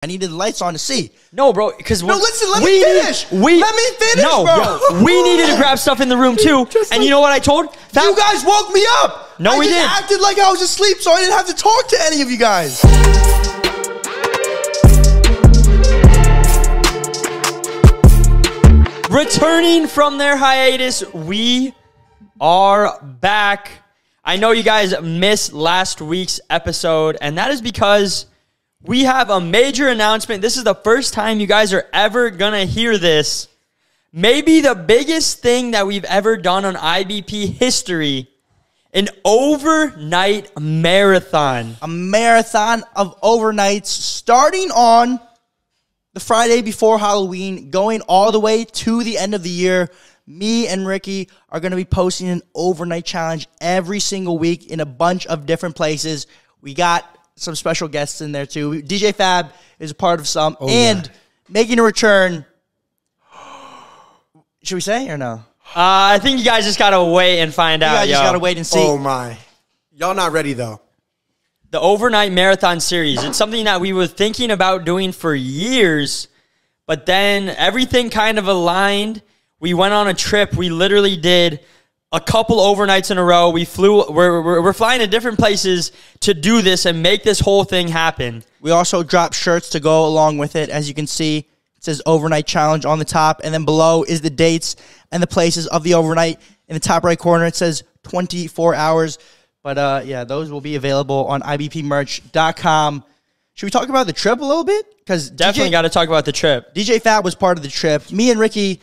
I needed the lights on to see. No, bro, because no, listen, let me finish. Let me finish, bro. We needed to grab stuff in the room too. And you know what I told? You guys woke me up. No, we didn't. I acted like I was asleep, so I didn't have to talk to any of you guys. Returning from their hiatus, we are back. I know you guys missed last week's episode, and that is because we have a major announcement. This is the first time you guys are ever going to hear this. Maybe the biggest thing that we've ever done on IBP history, an overnight marathon. A marathon of overnights starting on the Friday before Halloween, going all the way to the end of the year. Me and Ricky are going to be posting an overnight challenge every single week in a bunch of different places. We got some special guests in there too. DJ Fab is a part of some. Making a return. Should we say or no? I think you guys just got to wait and find out. You guys just got to wait and see. Oh, my. Y'all not ready, though. The overnight marathon series. It's something that we were thinking about doing for years, but then everything kind of aligned. We went on a trip. We literally did a couple overnights in a row. We flew. We're flying to different places to do this and make this whole thing happen. We also dropped shirts to go along with it. As you can see, it says overnight challenge on the top, and then below is the dates and the places of the overnight. In the top right corner, it says 24 hours. But yeah, those will be available on ibpmerch.com. Should we talk about the trip a little bit? Because definitely got to talk about the trip. DJ Fab was part of the trip. Me and Ricky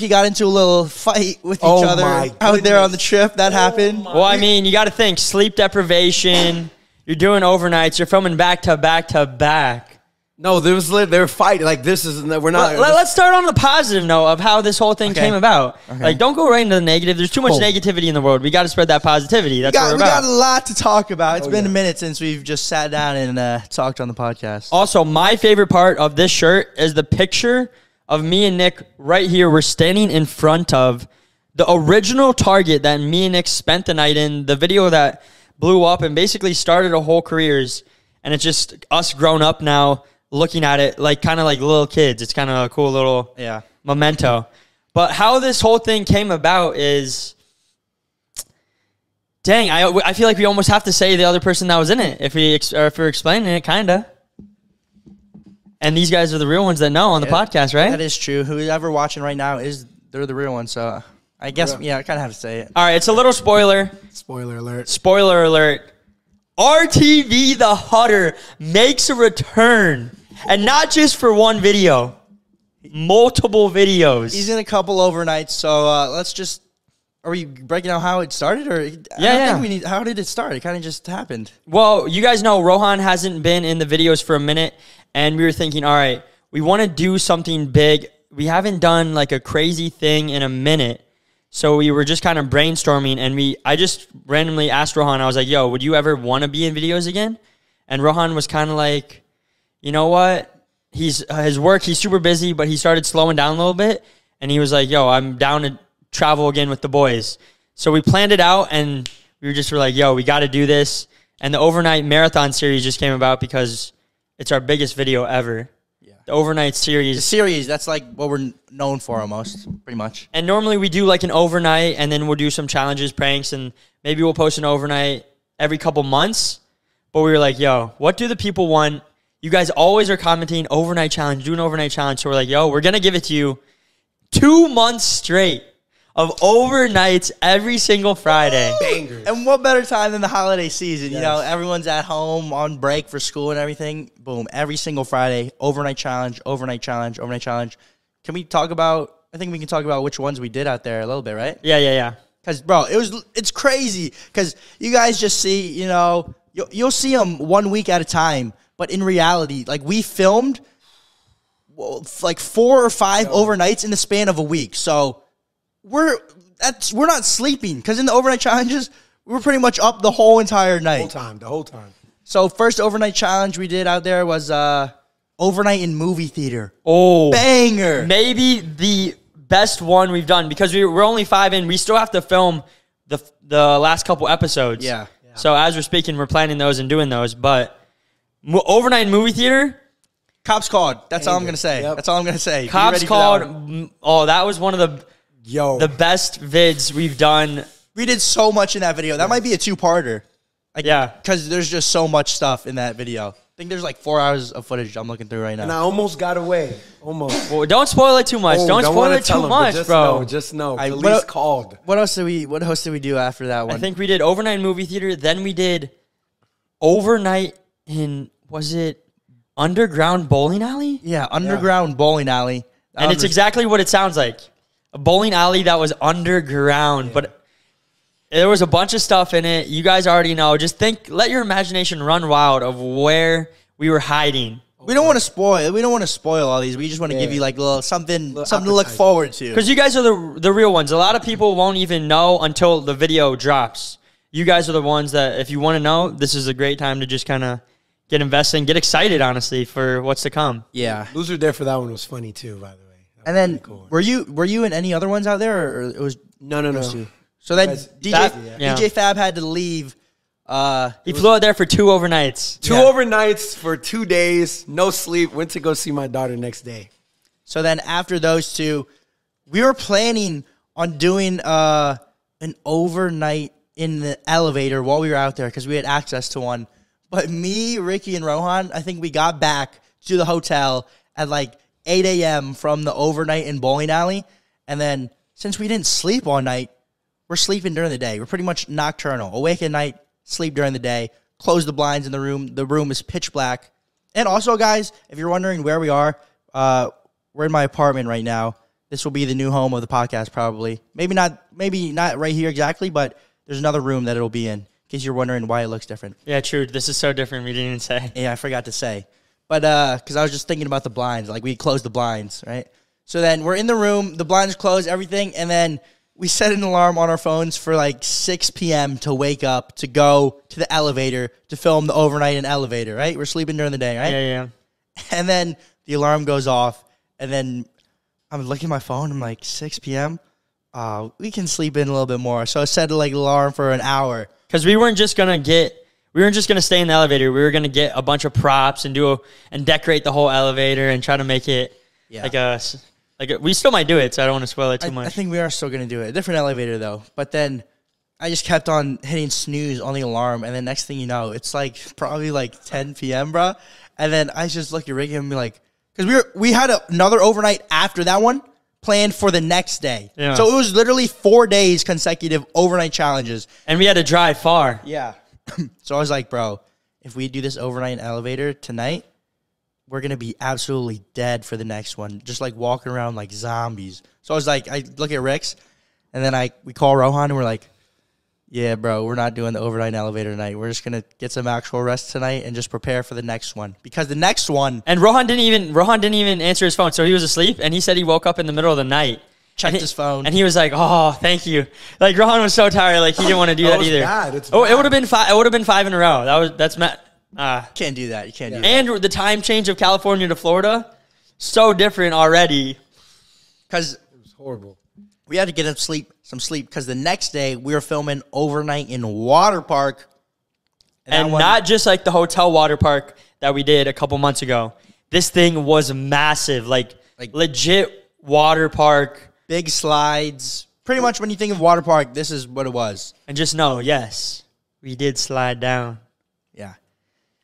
got into a little fight with each other out there on the trip. That happened. Well, I mean, you got to think sleep deprivation. You're doing overnights. You're filming back to back to back. No, they were fighting. Like, this is, we're not. Let's start on the positive note of how this whole thing came about. Okay. Like, don't go right into the negative. There's too much negativity in the world. We got to spread that positivity. That's what we're about. We got a lot to talk about. It's been a minute since we've just sat down and talked on the podcast. Also, my favorite part of this shirt is the picture of me and Nick right here. We're standing in front of the original Target that me and Nick spent the night in, the video that blew up and basically started our whole careers. And it's just us grown up now, looking at it like kind of like little kids. It's kind of a cool little memento. But how this whole thing came about is, dang, I feel like we almost have to say the other person that was in it if we're explaining it, kind of. And these guys are the real ones that know on the podcast, right? That is true. Whoever watching right now they're the real ones. So I guess I kind of have to say it. All right, it's a little spoiler. Spoiler alert. Spoiler alert. RTV the Hutter makes a return. And not just for one video, multiple videos. He's in a couple overnights, so let's just... Are we breaking out how it started? Or how did it start? It kind of just happened. Well, you guys know Rohan hasn't been in the videos for a minute, and we were thinking, all right, we want to do something big. We haven't done like a crazy thing in a minute. So we were just kind of brainstorming, and I just randomly asked Rohan, I was like, yo, would you ever want to be in videos again? And Rohan was kind of like, you know what? His work, he's super busy, but he started slowing down a little bit. And he was like, yo, I'm down to travel again with the boys. So we planned it out, and we were like, yo, we got to do this. And the overnight marathon series just came about because it's our biggest video ever. Yeah. The overnight series. The series, that's like what we're known for almost, pretty much. And normally we do like an overnight, and then we'll do some challenges, pranks, and maybe we'll post an overnight every couple months. But we were like, yo, what do the people want? You guys always are commenting overnight challenge, do an overnight challenge. So we're like, yo, we're going to give it to you 2 months straight of overnights every single Friday. Bangers. And what better time than the holiday season? Yes. You know, everyone's at home on break for school and everything. Boom, every single Friday, overnight challenge, overnight challenge, overnight challenge. Can we talk about, I think we can talk about which ones we did out there a little bit, right? Yeah. Because, bro, it's crazy because you guys just see, you know, you'll see them 1 week at a time. But in reality, like, we filmed like 4 or 5 overnights in the span of a week. So we're not sleeping because in the overnight challenges, we're pretty much up the whole entire night. The whole time. So first overnight challenge we did out there was overnight in movie theater. Oh, banger! Maybe the best one we've done because we're only 5 in. We still have to film the last couple episodes. Yeah. So as we're speaking, we're planning those and doing those, but. Overnight movie theater, Cops called. That's all I'm Anger. gonna say. Yep. That's all I'm gonna say. Be Cops ready for that one. called. Oh, that was one of the best vids we've done. We did so much in that video. That might be a 2-parter. Yeah. Because there's just so much stuff in that video. I think there's like 4 hours of footage I'm looking through right now. And I almost got away. Almost. Well, don't spoil it too much. don't spoil wanna it tell too him, but much, bro. Just know. I- Police what- called. What else did we do after that one? I think we did overnight movie theater. Then we did overnight in, was it underground bowling alley? yeah, underground bowling alley. And it's exactly what it sounds like. A bowling alley that was underground, but there was a bunch of stuff in it. You guys already know. Just let your imagination run wild of where we were hiding. We don't want to spoil. We don't want to spoil all these. We just want to give you like something to look forward to. Because you guys are the real ones. A lot of people won't even know until the video drops. You guys are the ones that, if you want to know, this is a great time to just kind of get invested and get excited, honestly, for what's to come. Yeah. Loser There for that one was funny too, by the way. And then Cool. were you in any other ones out there, or it was No. those two? So then Guys, DJ Fab had to leave. He flew out there for 2 overnights. Two overnights for 2 days, no sleep. Went to go see my daughter next day. So then after those two, we were planning on doing an overnight in the elevator while we were out there because we had access to one. But me, Ricky, and Rohan, I think we got back to the hotel at like 8 a.m. from the overnight in bowling alley. And then since we didn't sleep all night, we're sleeping during the day. We're pretty much nocturnal. Awake at night, sleep during the day. Close the blinds in the room. The room is pitch black. And also, guys, if you're wondering where we are, we're in my apartment right now. This will be the new home of the podcast, probably. Maybe not right here exactly, but there's another room that it'll be in case you're wondering why it looks different. Yeah, true. This is so different. We didn't even say. Yeah, I forgot to say. But because I was just thinking about the blinds. Like, we closed the blinds, right? So then we're in the room. The blinds closed, everything. And then we set an alarm on our phones for like 6 p.m. to wake up, to go to the elevator, to film the overnight in elevator, right? We're sleeping during the day, right? Yeah. And then the alarm goes off. And then I'm looking at my phone. I'm like, 6 p.m.? We can sleep in a little bit more. So I set like alarm for an hour. Because we weren't just gonna stay in the elevator. We were gonna get a bunch of props and decorate the whole elevator and try to make it we still might do it, so I don't want to spoil it too much. I think we are still going to do it. A different elevator, though. But then I just kept on hitting snooze on the alarm, and then next thing you know, it's like probably like 10 p.m., bro. And then I just look at Ricky and be like, because we had another overnight after that one planned for the next day. Yeah. So it was literally 4 days consecutive overnight challenges. And we had to drive far. Yeah. So I was like, bro, if we do this overnight in elevator tonight, we're going to be absolutely dead for the next one. Just like walking around like zombies. So I was like, I look at Rick's, and then we call Rohan, and we're like, yeah, bro, we're not doing the overnight in elevator tonight. We're just going to get some actual rest tonight and just prepare for the next one. Because the next one... And Rohan didn't even answer his phone, so he was asleep, and he said he woke up in the middle of the night. Checked his phone. And he was like, oh, thank you. Like, Rohan was so tired, like, he didn't want to do that either. Bad. It's it bad. would have been 5. It would have been 5 in a row. That's Matt. Can't do that. You can't do that. And the time change of California to Florida, so different already. Because It was horrible. we had to get some sleep because the next day we were filming overnight in water park. And not just like the hotel water park that we did a couple months ago. This thing was massive, like legit water park. Big slides. Pretty much when you think of water park, this is what it was. And just know, yes, we did slide down. Yeah.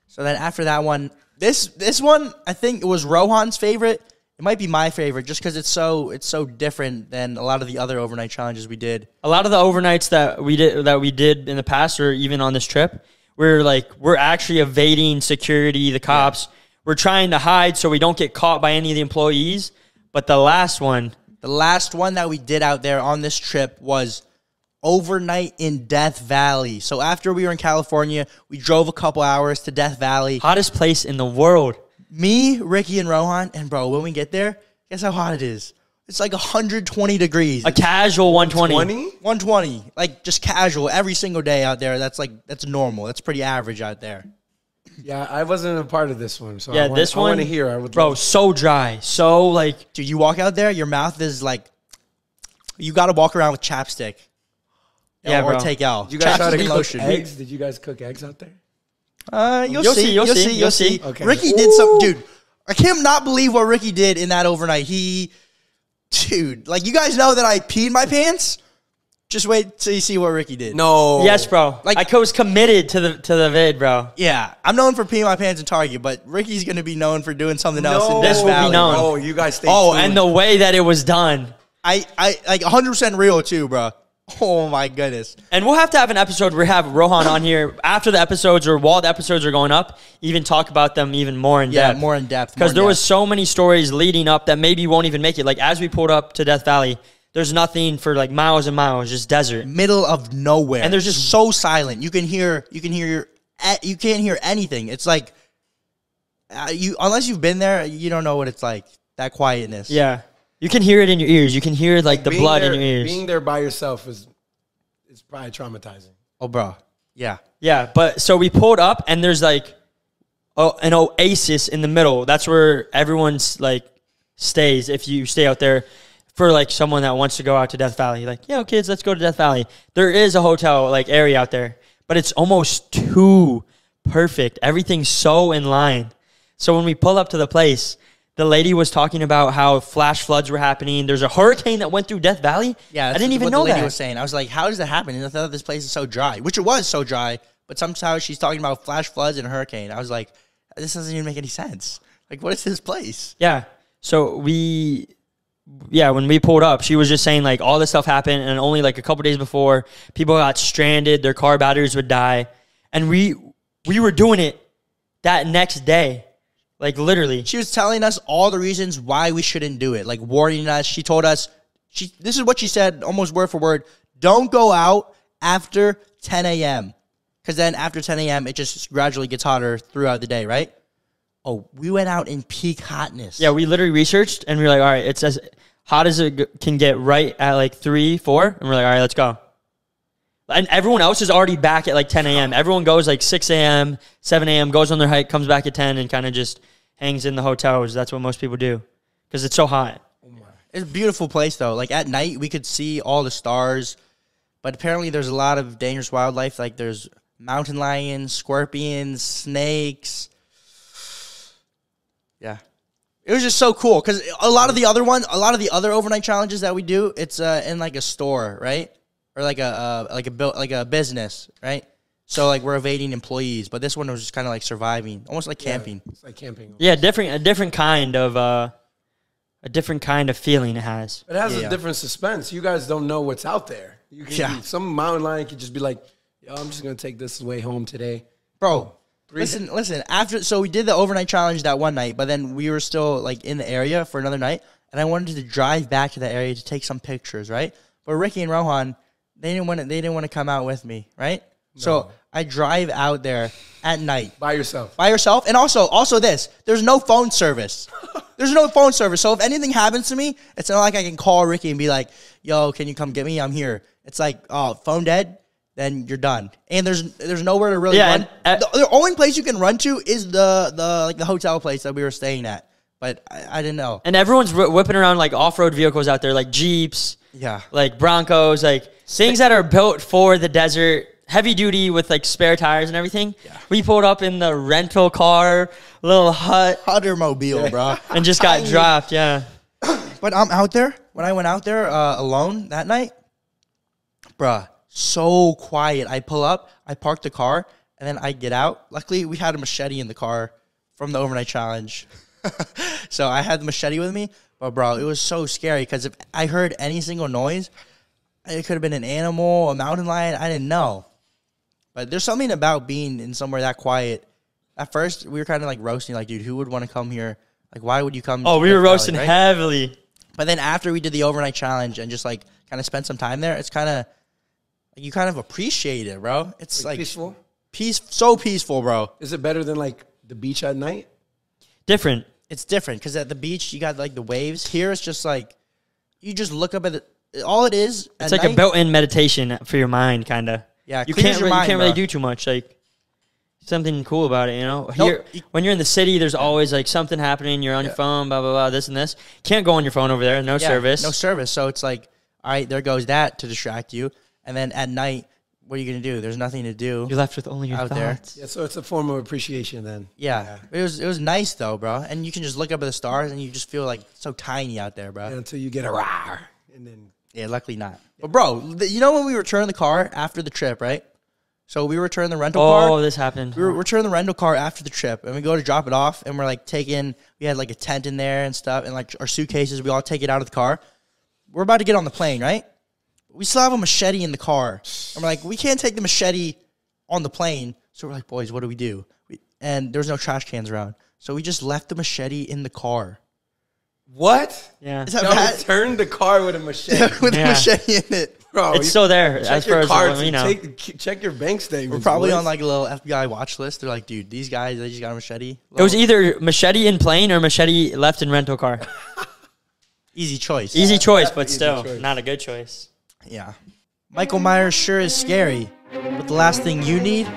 So then after that one, this one, I think it was Rohan's favorite. It might be my favorite just because it's so different than a lot of the other overnight challenges we did. A lot of the overnights that we did in the past, or even on this trip, we're actually evading security, the cops. Yeah. We're trying to hide so we don't get caught by any of the employees. But the last one that we did out there on this trip was overnight in Death Valley. So after we were in California, we drove a couple hours to Death Valley. Hottest place in the world. Me, Ricky, and Rohan, and bro, when we get there, guess how hot it is? It's like 120 degrees. A casual 120. 120. Like just casual every single day out there. That's normal. That's pretty average out there. Yeah, I wasn't a part of this one. So yeah, I want to hear. I would bro, so dry. So like. Dude, you walk out there, your mouth is like, you got to walk around with chapstick. Yeah, or bro. take out. Did you guys try to Chapstick cook lotion. eggs? Did you guys cook eggs out there? You'll see. Okay. Ricky did some, dude. I can't not believe what Ricky did in that overnight. Dude, like, you guys know that I peed my pants? Just wait till you see what Ricky did. No. Yes, bro. Like- I was committed to the vid, bro. Yeah, I'm known for peeing my pants in Target, but Ricky's going to be known for doing something else in This Death will be Valley. known. Oh, you guys stay Oh, tuned. and the way that it was done. I like 100% real too, bro. Oh my goodness. And we'll have to have an episode where we have Rohan on here after the episodes or while the episodes are going up, even talk about them even more in depth. Yeah, more in depth. Because there was so many stories leading up that maybe won't even make it. Like, as we pulled up to Death Valley, there's nothing for like miles and miles, just desert. middle of nowhere, And there's just- so silent. You can't hear anything. It's like unless you've been there, you don't know what it's like. That quietness. Yeah. You can hear it in your ears. You can hear like the Being blood there- in your ears. Being there by yourself is probably traumatizing. Oh, bro. Yeah. Yeah, but so we pulled up and there's like an oasis in the middle. That's where everyone's like stays if you stay out there for like someone that wants to go out to Death Valley. Like, yo, kids, let's go to Death Valley. There is a hotel like area out there, but it's almost too perfect. Everything's so in line. So when we pull up to the place, the lady was talking about how flash floods were happening. There's a hurricane that went through Death Valley. Yeah, I that's didn't even what know the lady that. was saying. I was like, how does that happen? And I thought this place is so dry, which it was so dry, but somehow she's talking about flash floods and a hurricane. I was like, this doesn't even make any sense. Like, what is this place? Yeah. So when we pulled up, she was just saying like all this stuff happened, and only like a couple days before, people got stranded, their car batteries would die, and we were doing it that next day, like literally. She was telling us all the reasons why we shouldn't do it, like warning us. She told us, this is what she said, almost word for word: don't go out after 10 a.m. Because then after 10 a.m., it just gradually gets hotter throughout the day, right? Oh, we went out in peak hotness. Yeah, we literally researched, and we were like, all right, it's as hot as it can get right at like 3, 4, and we're like, all right, let's go. And everyone else is already back at like 10 a.m. Everyone goes like 6 a.m., 7 a.m., goes on their hike, comes back at 10, and kind of just hangs in the hotels. That's what most people do because it's so hot. It's a beautiful place, though. Like, at night, we could see all the stars, but apparently there's a lot of dangerous wildlife. Like, there's mountain lions, scorpions, snakes. Yeah. It was just so cool because a lot of the other overnight challenges that we do, it's in like a store, right? Or like a business, right? So like we're evading employees, but this one was just kind of like surviving, almost like camping. It's like camping. Yeah, a different kind of feeling it has. It has Yeah. a different suspense. You guys don't know what's out there. You can some mountain lion could just be like, yo, I'm just gonna take this way home today. Bro, listen. So we did the overnight challenge that one night, but then we were still like in the area for another night, and I wanted to drive back to that area to take some pictures, right? But Ricky and Rohan, they didn't want to come out with me, right? No. So I drive out there at night By yourself. and also there's no phone service. There's no phone service. So if anything happens to me, it's not like I can call Ricky and be like, yo, can you come get me? I'm here. It's like, oh, phone dead, then you're done. And there's nowhere to really run. The only place you can run to is the hotel place that we were staying at. But I didn't know. And everyone's whipping around like off-road vehicles out there, like Jeeps, like Broncos, like things that are built for the desert, heavy duty with like spare tires and everything. Yeah. We pulled up in the rental car, little Huttermobile, bro. and just got dropped. Yeah. But I'm out there. When I went out there alone that night, bruh, so quiet. I pull up, I park the car, and then I get out. Luckily, we had a machete in the car from the overnight challenge. So I had the machete with me. But, bro, it was so scary because if I heard any single noise, it could have been an animal, a mountain lion. I didn't know. But there's something about being in somewhere that quiet. At first, we were kind of like roasting, like, dude, who would want to come here? Like, why would you come? Oh, we were roasting heavily. But then after we did the overnight challenge and just like kind of spent some time there, it's kind of you kind of appreciate it, bro. It's like peaceful. So peaceful, bro. Is it better than like the beach at night? Different. It's different because at the beach you got like the waves. Here it's just like you just look up at it. All it is. It's like a built-in meditation for your mind, kind of. Yeah, you can't mind, really do too much. Like something cool about it, you know. Here, when you're in the city, there's always like something happening. You're on your phone, blah blah blah, this and this. Can't go on your phone over there. No service. No service. So it's like, all right, there goes that to distract you. And then at night, what are you gonna do? There's nothing to do. You're left with only your out thoughts. Yeah, so it's a form of appreciation then. Yeah. It was nice though, bro. And you can just look up at the stars and you just feel like so tiny out there, bro. Yeah, until you get a rawr, and then Yeah, luckily not. But bro, you know when we returned the car after the trip, right? So we returned the rental car. Oh, this happened. We returned the rental car after the trip, and we go to drop it off, and we're like we had like a tent in there and stuff, and like our suitcases, we all take it out of the car. We're about to get on the plane, right? We still have a machete in the car. And we're like, we can't take the machete on the plane. So we're like, boys, what do we do? And there's no trash cans around. So we just left the machete in the car. what? Yeah. Is that Y'all bad? returned the car with a machete. With Yeah. a machete in it. Bro, It's still there check as your far as cards we and know. check your bank statements. We're probably boys. on like a little FBI watch list. They're like, dude, these guys, they just got a machete. It was either machete in plane or machete left in rental car. Easy choice. Easy choice, but easy still choice. not a good choice. Yeah. Michael Myers sure is scary, but the last thing you need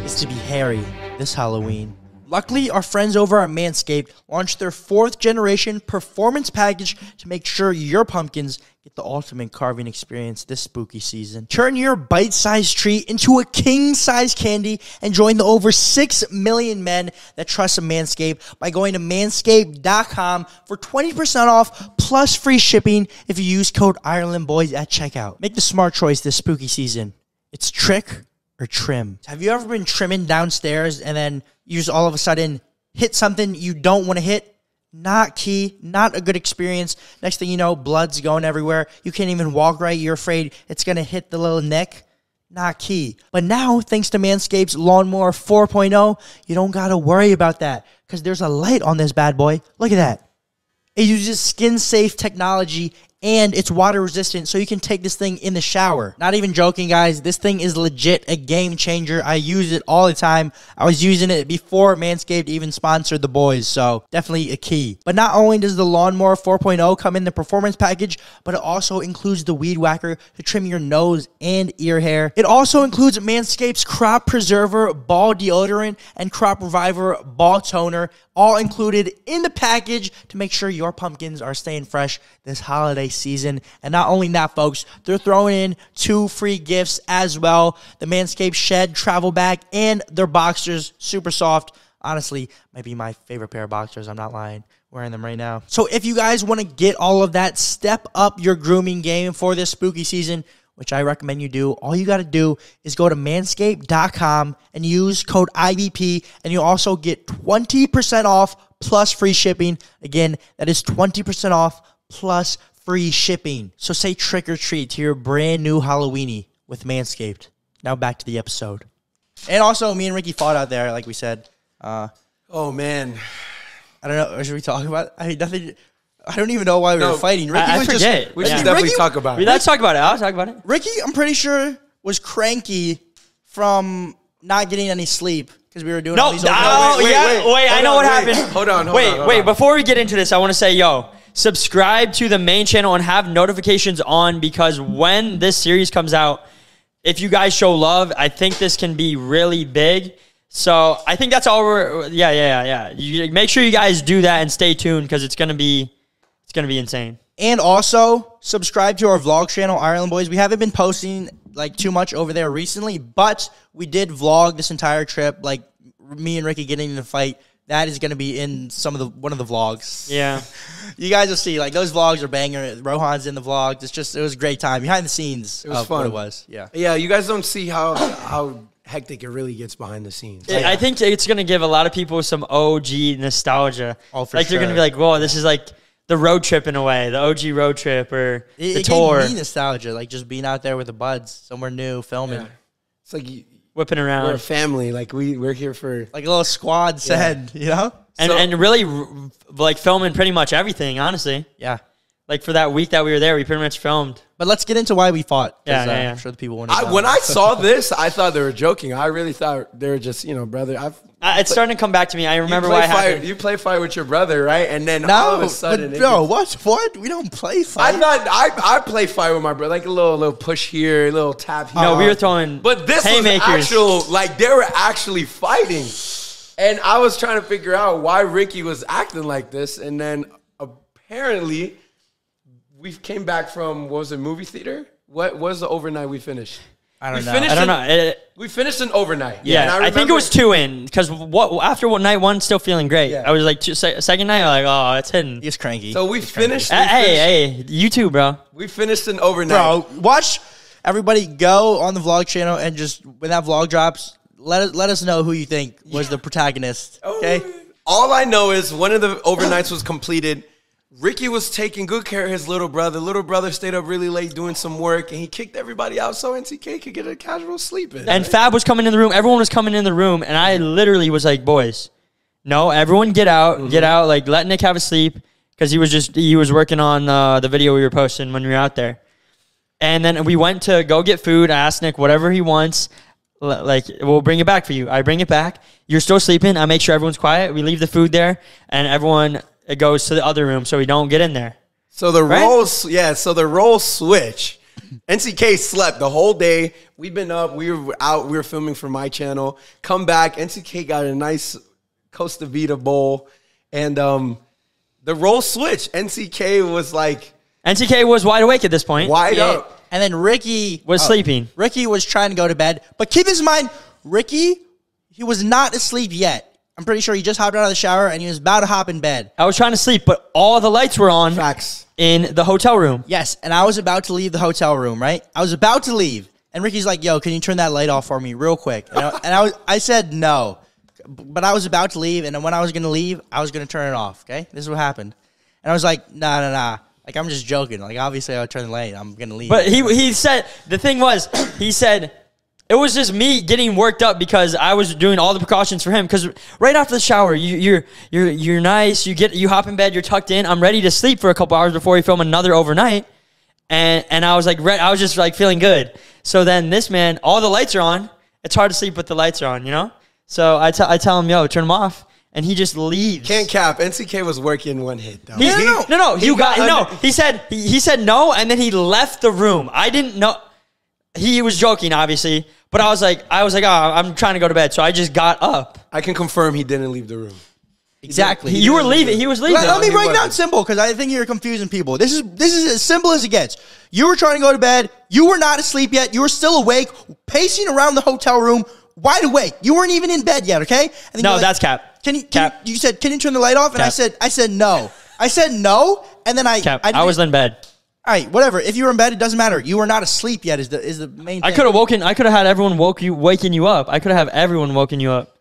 is to be hairy this Halloween. Luckily, our friends over at Manscaped launched their 4th generation performance package to make sure your pumpkins get the ultimate carving experience this spooky season. Turn your bite-sized treat into a king-size candy and join the over 6 million men that trust Manscaped by going to manscaped.com for 20% off plus free shipping if you use code IrelandBoys at checkout. Make the smart choice this spooky season. It's trick or trim. Have you ever been trimming downstairs and then you just all of a sudden hit something you don't want to hit? Not key, not a good experience. Next thing you know, blood's going everywhere. You can't even walk right. You're afraid it's going to hit the little neck. Not key. But now, thanks to Manscaped's Lawnmower 4.0, you don't got to worry about that because there's a light on this bad boy. Look at that. It uses skin-safe technology and it's water resistant, so you can take this thing in the shower. Not even joking, guys. This thing is legit a game changer. I use it all the time. I was using it before Manscaped even sponsored the boys, so definitely a key. But not only does the Lawnmower 4.0 come in the performance package, but it also includes the Weed Whacker to trim your nose and ear hair. It also includes Manscaped's Crop Preserver Ball Deodorant and Crop Reviver Ball Toner, all included in the package to make sure your pumpkins are staying fresh this holiday season. And not only that, folks, they're throwing in 2 free gifts as well. The Manscaped Shed Travel Bag and their boxers, super soft. Honestly, might be my favorite pair of boxers. I'm not lying. Wearing them right now. So if you guys want to get all of that, step up your grooming game for this spooky season, which I recommend you do, all you got to do is go to manscaped.com and use code IBP, and you'll also get 20% off plus free shipping. Again, that is 20% off plus free shipping. So say trick or treat to your brand new Halloweeny with Manscaped. Now back to the episode. And also, me and Ricky fought out there, like we said. Oh man, I don't know. Should we talk about it? I mean, nothing. I don't even know why we were fighting. Ricky I was forget. just. we should Yeah. definitely Ricky- talk about it. Let's talk about it. I'll talk about it. Ricky, I'm pretty sure, was cranky from not getting any sleep because we were doing all No, these. wait, I know what happened. Hold on, Hold on. Before we get into this, I want to say, subscribe to the main channel and have notifications on, because when this series comes out, if you guys show love, I think this can be really big. So I think that's all we're. Yeah. You make sure you guys do that and stay tuned, because it's gonna be insane. And also, subscribe to our vlog channel, Ireland Boys. We haven't been posting like too much over there recently, but we did vlog this entire trip, like me and Ricky getting in a fight. That is going to be in one of the vlogs. Yeah. You guys will see, like, those vlogs are banger. Rohan's in the vlogs. It was a great time. Behind the scenes. It was of fun. What it was. Yeah. Yeah, you guys don't see how hectic it really gets behind the scenes. I think it's going to give a lot of people some OG nostalgia. Oh, for like, they're going to sure. be like, whoa, this is like the road trip in a way, the OG road trip, or the It tour. gave me nostalgia, like just being out there with the buds, somewhere new, filming. Yeah. It's like Whipping we're a around. family. Like we're here for. Like a little squad said, you know? And really, like, filming pretty much everything, honestly. Yeah. Like, for that week that we were there, we pretty much filmed. But let's get into why we fought. 'Cause, Yeah. I'm sure the people want to know. When I saw this, I thought they were joking. I really thought they were just, brother. It's starting to come back to me. I remember why it happened. You play fight with your brother, right? And then all of a sudden, what? We don't play fight. I thought I play fight with my brother, like a little push here, a little tap here. No, we were throwing But this haymakers. was actual, like they were actually fighting. And I was trying to figure out why Ricky was acting like this. And then apparently we came back from, what was it, movie theater? What was the overnight we finished? I don't know. I don't know. We finished an overnight. Yeah, and I think it was 2 in because after night one, still feeling great. Yeah. I was like, second night, I'm like, oh, it's hidden. He's cranky. So we finished. Hey, you too, bro. We finished an overnight. Bro, watch everybody go on the vlog channel and just when that vlog drops, let us know who you think was the protagonist. Okay. All I know is one of the overnights was completed. Ricky was taking good care of his little brother. Little brother stayed up really late doing some work, and he kicked everybody out so NCK could get a casual sleep in. And Fab was coming in the room. Everyone was coming in the room, and I literally was like, boys, no, everyone get out. Get out. Like, let Nick have a sleep because he was working on the video we were posting when we were out there. And then we went to go get food. I asked Nick whatever he wants. Like, we'll bring it back for you. I bring it back. You're still sleeping. I make sure everyone's quiet. We leave the food there, and everyone goes to the other room so we don't get in there. So the roles switch. NCK slept the whole day. We've been up. We were out. We were filming for my channel. Come back. NCK got a nice Costa Vida bowl, and the role switch. NCK was wide awake at this point. Wide up. And then Ricky was sleeping. Ricky was trying to go to bed. But keep this in mind, Ricky, he was not asleep yet. I'm pretty sure he just hopped out of the shower and he was about to hop in bed. I was trying to sleep, but all the lights were on. Facts. In the hotel room. Yes, and I was about to leave the hotel room, right? I was about to leave. And Ricky's like, yo, can you turn that light off for me real quick? I said no. But I was about to leave, and when I was going to leave, I was going to turn it off, okay? This is what happened. And I was like, nah. Like, I'm just joking. Like, obviously, I'll turn the light. I'm going to leave. But he said, the thing was, he said, it was just me getting worked up because I was doing all the precautions for him. Because right after the shower, you're nice. You hop in bed. You're tucked in. I'm ready to sleep for a couple hours before we film another overnight. And I was like, I was just like feeling good. So then this man, all the lights are on. It's hard to sleep with the lights are on, you know. So I tell him, yo, turn them off. And he just leaves. Can't cap. NCK was working one hit though. No. He said no, and then he left the room. I didn't know. He was joking, obviously, but I was like, oh, I'm trying to go to bed, so I just got up. I can confirm he didn't leave the room. Exactly. You were leaving. He was leaving. Let me break down simple because I think you're confusing people. This is as simple as it gets. You were trying to go to bed. You were not asleep yet. You were still awake, pacing around the hotel room, wide awake. You weren't even in bed yet. Okay? And no, that's cap. You said, can you turn the light off? And I said no. I said no, and then I was in bed. All right, whatever. If you were in bed, it doesn't matter. You were not asleep yet. Is the main thing. I could have had everyone waking you up. I could have everyone woken you up.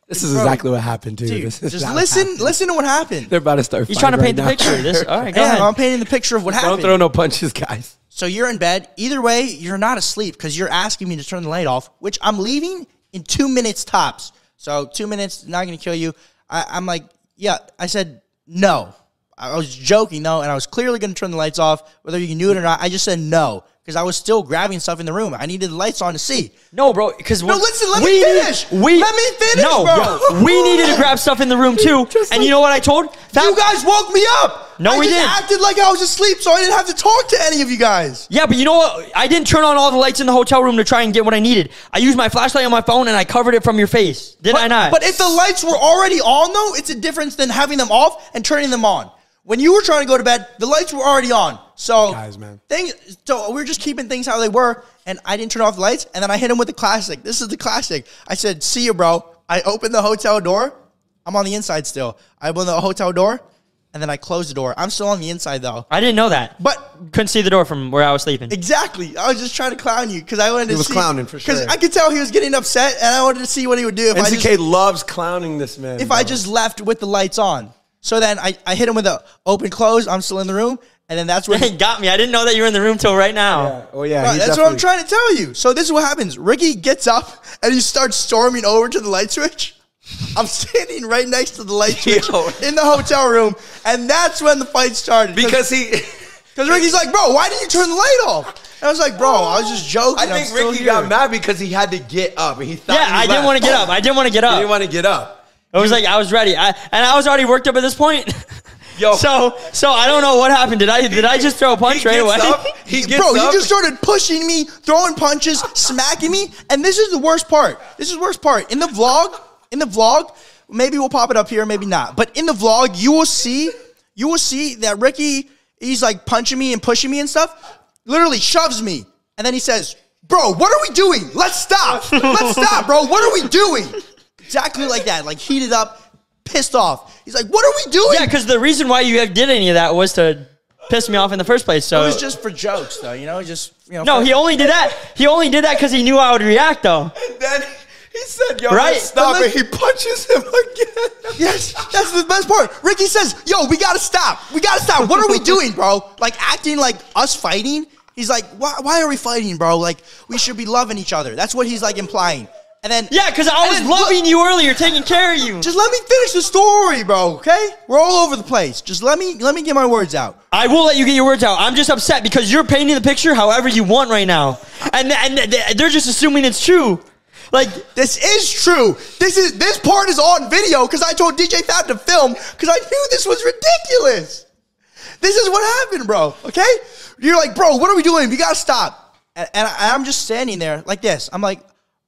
This is exactly what happened, dude. Just listen to what happened. They're about to start. He's trying to paint the picture. All right, go ahead. I'm painting the picture of what happened. Don't throw no punches, guys. So you're in bed. Either way, you're not asleep because you're asking me to turn the light off, which I'm leaving in 2 minutes tops. So 2 minutes, not going to kill you. I'm like, yeah. I said no. I was joking, though, and I was clearly going to turn the lights off, whether you knew it or not. I just said no, because I was still grabbing stuff in the room. I needed the lights on to see. No, bro, because... No, listen, let me finish. Let me finish, bro. We needed to grab stuff in the room, too. And you know what I told? You guys woke me up. No, we didn't. I just acted like I was asleep, so I didn't have to talk to any of you guys. Yeah, but you know what? I didn't turn on all the lights in the hotel room to try and get what I needed. I used my flashlight on my phone, and I covered it from your face. Did I not? But if the lights were already on, though, it's a difference than having them off and turning them on. When you were trying to go to bed, the lights were already on. So, so we were just keeping things how they were, and I didn't turn off the lights, and then I hit him with the classic. This is the classic. I said, see you, bro. I opened the hotel door. I'm on the inside still. I opened the hotel door, and then I closed the door. I'm still on the inside, though. I didn't know that. But couldn't see the door from where I was sleeping. Exactly. I was just trying to clown you because I wanted to see. He was clowning for sure. Because I could tell he was getting upset, and I wanted to see what he would do if NCK loves clowning this man. If I just left with the lights on. So then I hit him with a open close. I'm still in the room. And then that's when he got me. I didn't know that you were in the room till right now. Yeah. Oh, yeah. Right, that's what I'm trying to tell you. So this is what happens. Ricky gets up and he starts storming over to the light switch. I'm standing right next to the light switch in the hotel room. And that's when the fight started. Because Ricky's like, bro, why didn't you turn the light off? And I was like, bro, I was just joking. I think Ricky got mad because he had to get up. And he thought I didn't want to get up. He didn't want to get up. It was like I was ready, and I was already worked up at this point. Yo, so I don't know what happened. Did I just throw a punch right away? He just started pushing me, throwing punches, smacking me, and this is the worst part. This is the worst part. In the vlog, maybe we'll pop it up here, maybe not. But in the vlog, you will see that Ricky, he's like punching me and pushing me and stuff. Literally shoves me, and then he says, bro, what are we doing? Let's stop. Let's stop, bro. What are we doing? Exactly like that. Like heated up, pissed off. He's like, what are we doing? Yeah, because the reason why you did any of that was to piss me off in the first place. So it was just for jokes, though. You know, just No, he only did that. He only did that because he knew I would react, though. And then he said, yo, Right. let's stop, and he punches him again. Yes, that's the best part. Ricky says, yo, we gotta stop. We gotta stop. What are we doing, bro? Like acting like us fighting. He's like, why are we fighting, bro? Like, we should be loving each other. That's what he's like implying. And then Yeah, because I was loving you earlier, taking care of you. just let me finish the story, bro, okay? We're all over the place. Just let me get my words out. I will let you get your words out. I'm just upset because you're painting the picture however you want right now. And they're just assuming it's true. Like, This is true. This part is on video because I told DJ Fab to film because I knew this was ridiculous. This is what happened, bro, okay? You're like, bro, what are we doing? We gotta stop. And I'm just standing there like this. I'm like,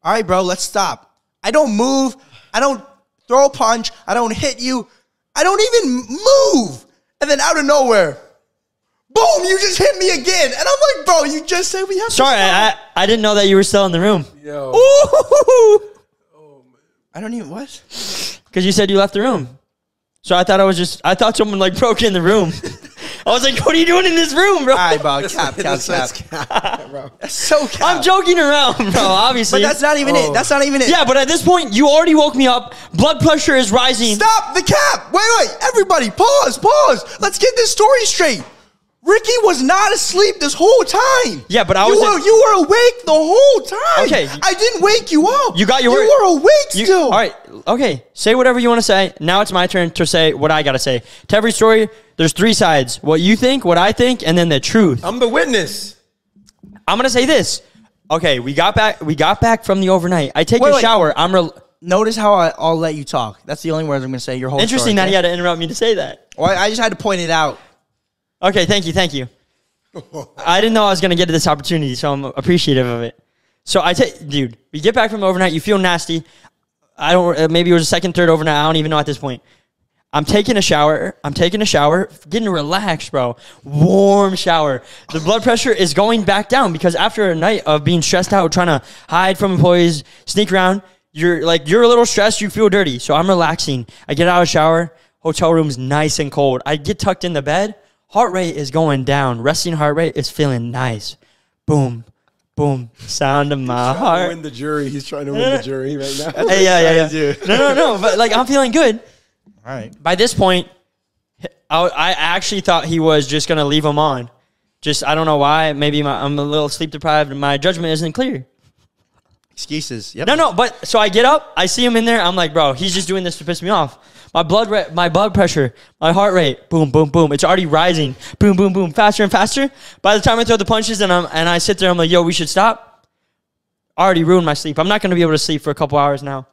all right, bro, let's stop. I don't move. I don't throw a punch. I don't hit you. I don't even move. And then out of nowhere, boom, you just hit me again. And I'm like, bro, you just said we have sorry, to stop. I didn't know that you were still in the room. Yo. Ooh. I don't even, what? Because you said you left the room. So I thought someone like broke in the room. I was like, what are you doing in this room, bro? All right, bro, cap. Bro. That's so cap. I'm joking around, bro, obviously. But that's not even it. That's not even it. Yeah, but at this point, you already woke me up. Blood pressure is rising. Stop the cap. Wait. Everybody, pause. Let's get this story straight. Ricky was not asleep this whole time. Yeah, but you were awake the whole time. Okay. I didn't wake you up. You got your You were awake still. All right. Okay. Say whatever you want to say. Now it's my turn to say what I got to say. To every story, there's three sides. What you think, what I think, and then the truth. I'm the witness. I'm going to say this. Okay, we got back from the overnight. I take a shower. Notice how I'll let you talk. That's the only words I'm going to say. Your whole Interesting story, that okay? he had to interrupt me to say that. Well, I just had to point it out. Okay, thank you. I didn't know I was going to get to this opportunity, so I'm appreciative of it. So dude, we get back from overnight. You feel nasty. Maybe it was a second, third overnight. I don't even know at this point. I'm taking a shower, getting relaxed, bro. Warm shower. The blood pressure is going back down because after a night of being stressed out, trying to hide from employees, sneak around, you're a little stressed, you feel dirty. So I'm relaxing. I get out of the shower. Hotel room's nice and cold. I get tucked in the bed. Heart rate is going down. Resting heart rate is feeling nice. Boom. Boom. Sound of my heart. Win the jury. He's trying to win the jury right now. Hey, yeah. No. But like, I'm feeling good. All right. By this point, I actually thought he was just going to leave him on. I don't know why. Maybe I'm a little sleep deprived and my judgment isn't clear. Excuses. Yep. No. But so I get up. I see him in there. I'm like, bro, he's just doing this to piss me off. My blood pressure, my heart rate, boom, boom, boom. It's already rising. Boom, boom, boom. Faster and faster. By the time I throw the punches and I sit there, I'm like, yo, we should stop. Already ruined my sleep. I'm not going to be able to sleep for a couple hours now.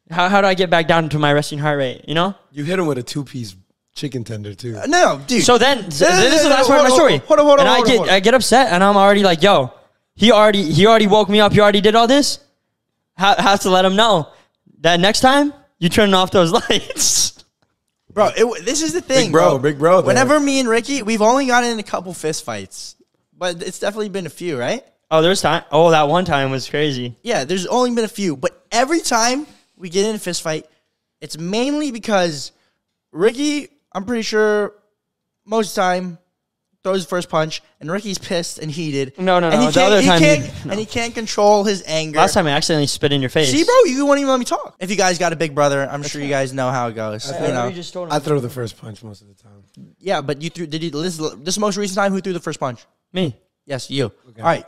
How do I get back down to my resting heart rate, you know? You hit him with a 2-piece chicken tender, too. No, dude. So then, this is the last part of my story. Hold on. I get upset and I'm already like, yo, he already woke me up. He already did all this. Have to let him know that next time you turn off those lights. Bro, this is the thing, Big bro. Whenever me and Ricky, we've only gotten in a couple fist fights, but it's definitely been a few, right? Oh, there's time. Oh, that one time was crazy. Yeah, there's only been a few, but every time we get in a fist fight, it's mainly because Ricky, I'm pretty sure most of the time, throws the first punch, and Ricky's pissed and heated. No. And The other time, he can't control his anger. Last time I accidentally spit in your face. See, bro, you won't even let me talk. If you guys got a big brother, I'm sure you guys know how it goes. You know. I throw the first punch most of the time. Yeah, but you threw. This most recent time, who threw the first punch? Me. Yes, you. Okay. All right,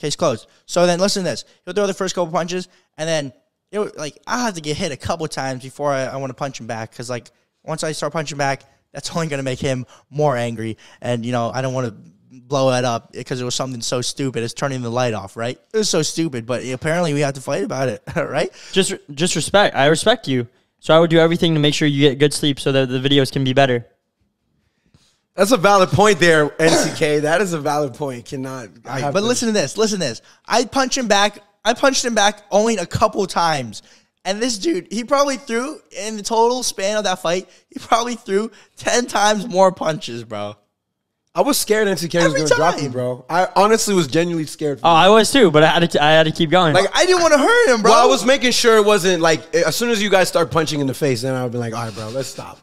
case closed. So then, listen to this. He'll throw the first couple punches, and then I'll have to get hit a couple times before I want to punch him back. Because once I start punching back, that's only going to make him more angry. And I don't want to blow that up because it was something so stupid as turning the light off, right? It was so stupid, but apparently we have to fight about it, right? Just respect. I respect you. So I would do everything to make sure you get good sleep so that the videos can be better. That's a valid point there, NCK. That is a valid point. But listen to this. I punched him back only a couple times. And this dude, he probably threw, in the total span of that fight, he probably threw 10 times more punches, bro. I was scared NCK was Every going to drop time. you, bro. I honestly was genuinely scared. Oh, I was too, but I had to keep going. Like, I didn't want to hurt him, bro. well, I was making sure it wasn't like as soon as you guys start punching in the face, then I would be like, all right, bro, let's stop.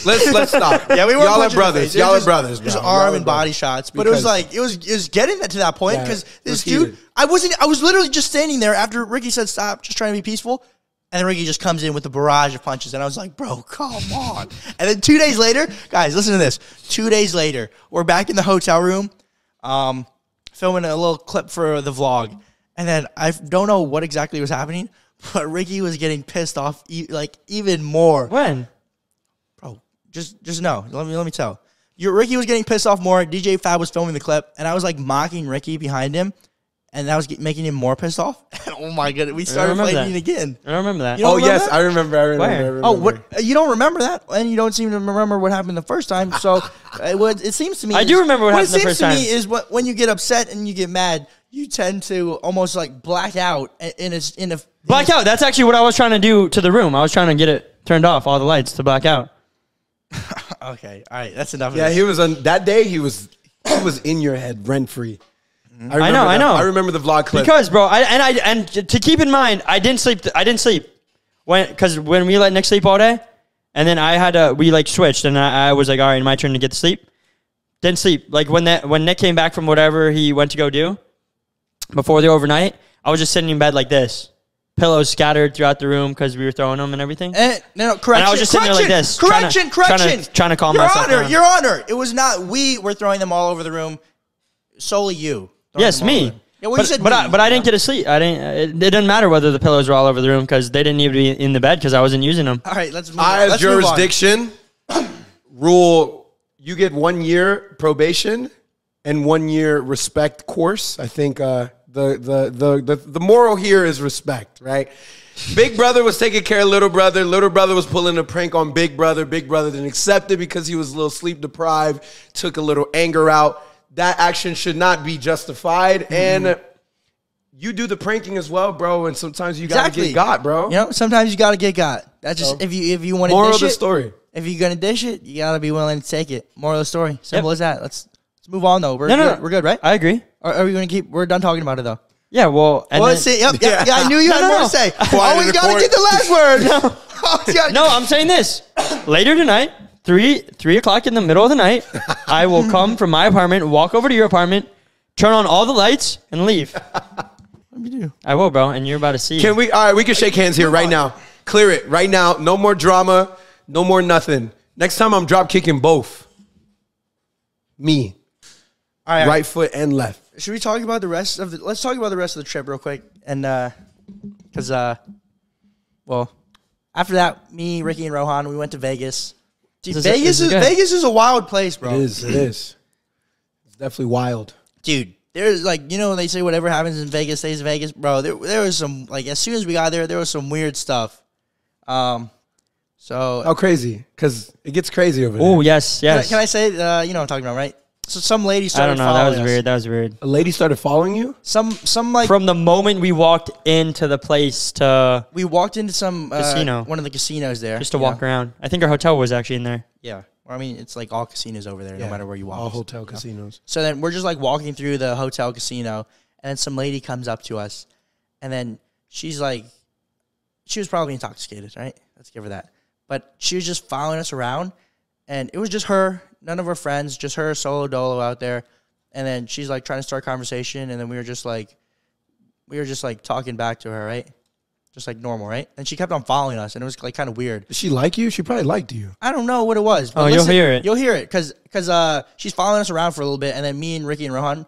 Let's stop. Yeah, we were Y'all are brothers. Y'all are brothers, bro. Just Y'all arm are and body brothers. shots, but it was Because- like it was getting to that point Yeah, because it this was dude, heated. I was literally just standing there after Ricky said stop, just trying to be peaceful, and then Ricky just comes in with a barrage of punches, and I was like, bro, come on. And then 2 days later, guys, listen to this. 2 days later, we're back in the hotel room, filming a little clip for the vlog, and then I don't know what exactly was happening, but Ricky was getting pissed off like even more. when? Bro, just know. Let me tell. Ricky was getting pissed off more. DJ Fab was filming the clip, and I was like mocking Ricky behind him, and that was making him more pissed off. And oh my god, we started remember fighting that. again. I don't remember that. You don't Oh remember yes, that? I remember. Where? Oh, what? You don't remember that, and you don't seem to remember what happened the first time. So it seems to me I do remember what happened the first What it time. seems to me is when you get upset and you get mad, you tend to almost like black out in a Black out. That's actually what I was trying to do to the room. I was trying to get it turned off, all the lights to black out. Okay, all right, that's enough. Yeah, of this. he was on that day. He was in your head, rent free. I know. I remember the vlog clip. Because, bro, and to keep in mind, I didn't sleep. Because when we let Nick sleep all day, and then we like switched, and I was like, all right, my turn to get to sleep. Didn't sleep. Like when Nick came back from whatever he went to go do before the overnight, I was just sitting in bed like this, pillows scattered throughout the room because we were throwing them and everything. No, correction. And I was just sitting there like this, Correction. trying to calm Your myself Honor, down. Your Honor. It was not we were throwing them all over the room. Solely you. throwing Yes, them all over me. the- Yeah, well, you said but me. I didn't get to sleep. It didn't matter whether the pillows were all over the room because they didn't need to be in the bed because I wasn't using them. All right, let's move I on. have Let's move on. jurisdiction. Rule: you get 1 year probation and 1 year respect course. I think the moral here is respect, right? Big brother was taking care of little brother. Little brother was pulling a prank on big brother. Big brother didn't accept it because he was a little sleep deprived, took a little anger out. That action should not be justified. And you do the pranking as well, bro. And sometimes you gotta Exactly. get got, bro. You know, sometimes you gotta get got. That's just if you want to Moral dish of the it. story. If you're gonna dish it, you gotta be willing to take it. Moral of the story. Simple Yep. as that. Let's move on though. We're No. good. We're good, right? I agree. Or are we gonna keep? We're done talking about it though. Yeah, well, and Well, then- let's see. Yep, yeah, I knew you had No, more no. to say. Quiet Always in the gotta court. get the last word. Always gotta No, I'm saying this. Later tonight, 3 o'clock in the middle of the night, I will come from my apartment, walk over to your apartment, turn on all the lights, and leave. What do you do? I will, bro, and you're about to see. Can we? All right, we can shake hands here right now. Clear it right now. No more drama. No more nothing. Next time I'm drop kicking both. Me, All right. right foot and left. Should we talk about the rest of the? Let's talk about the rest of the trip real quick, and because well, after that, me, Ricky, and Rohan, we went to Vegas. Dude, This Vegas is good. Vegas is a wild place, bro. It is. It is. It's definitely wild. Dude. There's like, you know, they say whatever happens in Vegas stays in Vegas, bro. There was some like as soon as we got there was some weird stuff. So How crazy? Because it gets crazy over there. Oh, yes, yes. can I say you know what I'm talking about, right? So some lady I started don't know. That following was us. weird. That was weird. A lady started following you. Some like From the moment we walked into the place to we walked into some Casino. one of the casinos there just to walk around. I think our hotel was actually in there. Yeah. Well, I mean, it's like all casinos over there, no matter where you walk. All hotel casinos. So then we're just like walking through the hotel casino, and then some lady comes up to us, and then she's like, she was probably intoxicated, right? Let's give her that. But she was just following us around, and it was just her, none of her friends, just her solo dolo out there. And then she's like trying to start conversation, and then we were just like talking back to her, right? Just like normal, right? And she kept on following us, and it was like kind of weird. Did she like you? She probably liked you. I don't know what it was. But Oh, you'll hear it. You'll hear it because she's following us around for a little bit, and then me and Ricky and Rohan,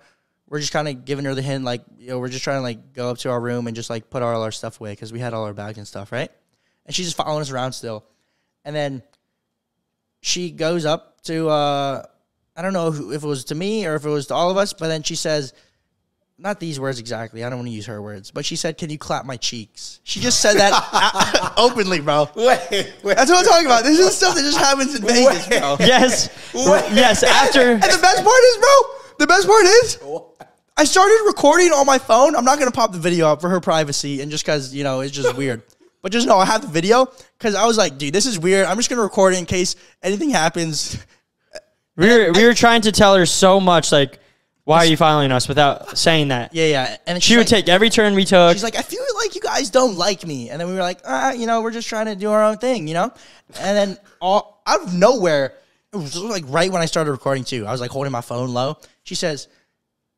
we're just kind of giving her the hint, like, you know, we're just trying to like go up to our room and just like put all our stuff away because we had all our bags and stuff, right? And she's just following us around still, and then she goes up to I don't know if it was to me or if it was to all of us, but then she says. Not these words exactly. I don't want to use her words. But she said, "Can you clap my cheeks?" She just said that openly, bro. Wait. That's what I'm talking about. This is stuff that just happens in Vegas, bro. Yes. Yes, after. And the best part is, bro, the best part is, I started recording on my phone. I'm not going to pop the video up for her privacy and just because, you know, it's just weird. But just know I have the video because I was like, dude, this is weird. I'm just going to record it in case anything happens. We were trying to tell her so much, like, why are you following us without saying that? Yeah. And She would take every turn we took. She's like, I feel like you guys don't like me. And then we were like, we're just trying to do our own thing, And then out of nowhere, it was like right when I started recording too. I was like holding my phone low. She says,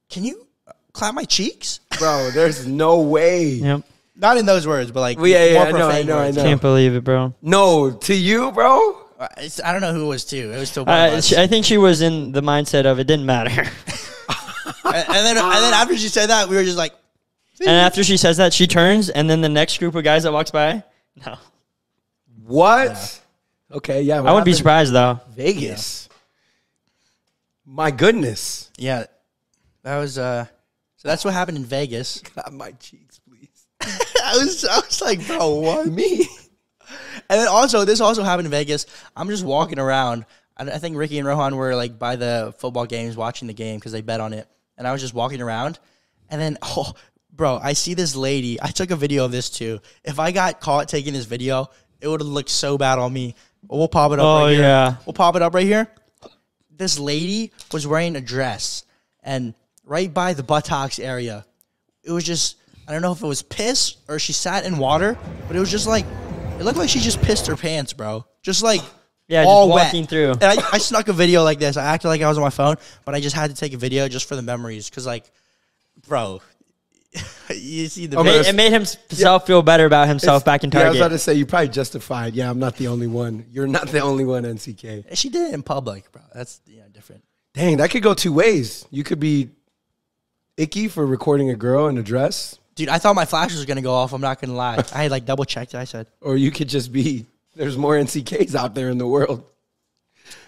"Can you clap my cheeks?" Bro, there's no way. Yep. Not in those words, but like Well, I know. Can't believe it, bro. No, to you, bro? I don't know who it was too. It was still. I think she was in the mindset of it didn't matter. and then after she said that, we were just like. And after she says that, she turns, and then the next group of guys that walks by, no. What? Yeah. Okay, yeah. I wouldn't be surprised, though. Vegas. Yeah. My goodness. Yeah. That was, so that's what happened in Vegas. Clap my cheeks, please. I was like, bro, what? Me? And then also, this also happened in Vegas. I'm just walking around. I think Ricky and Rohan were like by the football games watching the game because they bet on it. And I was just walking around. And then, bro, I see this lady. I took a video of this too. If I got caught taking this video, it would have looked so bad on me. We'll pop it up right here. Yeah. We'll pop it up right here. This lady was wearing a dress. And right by the buttocks area, it was just, I don't know if it was piss or she sat in water, but it was just like, it looked like she just pissed her pants, bro. Just like, yeah, all just walking wet. through. And I snuck a video like this. I acted like I was on my phone, but I just had to take a video just for the memories. Because, like, bro, you see the It made himself feel better about himself back in Target. Yeah, I was about to say, you probably justified. Yeah, I'm not the only one. You're not the only one, NCK. She did it in public, bro. That's different. Dang, that could go two ways. You could be icky for recording a girl in a dress. Dude, I thought my flash was going to go off. I'm not going to lie. I had, like, double-checked it, I said. Or you could just be, there's more NCKs out there in the world.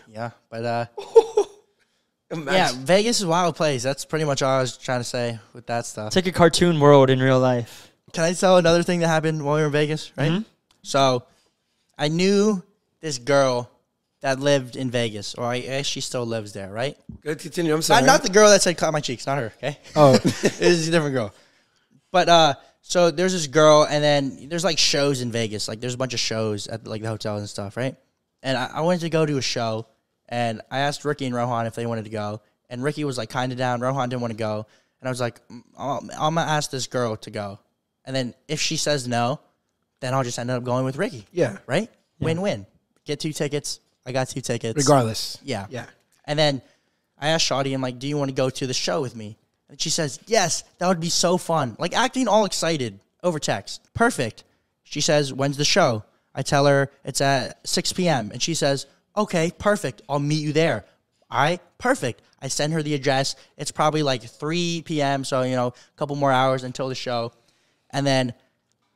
Yeah, but, yeah, Vegas is a wild place. That's pretty much all I was trying to say with that stuff. It's like a cartoon world in real life. Can I tell another thing that happened while we were in Vegas, right? Mm-hmm. So, I knew this girl that lived in Vegas, or I guess she still lives there, right? Good, continue. I'm sorry. Not the girl that said clap my cheeks, not her, okay? Oh. This is a different girl. But, so there's this girl, and then there's, like, shows in Vegas. Like, there's a bunch of shows at, like, the hotels and stuff, right? And I wanted to go to a show, and I asked Ricky and Rohan if they wanted to go. And Ricky was, like, kind of down. Rohan didn't want to go. And I was like, I'm going to ask this girl to go. And then if she says no, then I'll just end up going with Ricky. Yeah. Right? Yeah. Win-win. Get 2 tickets. I got 2 tickets. Regardless. Yeah. Yeah. And then I asked Shorty, I'm like, do you want to go to the show with me? And she says, yes, that would be so fun. Like, acting all excited over text. Perfect. She says, when's the show? I tell her it's at 6 p.m. And she says, okay, perfect. I'll meet you there. All right, perfect. I send her the address. It's probably like 3 p.m., so, a couple more hours until the show. And then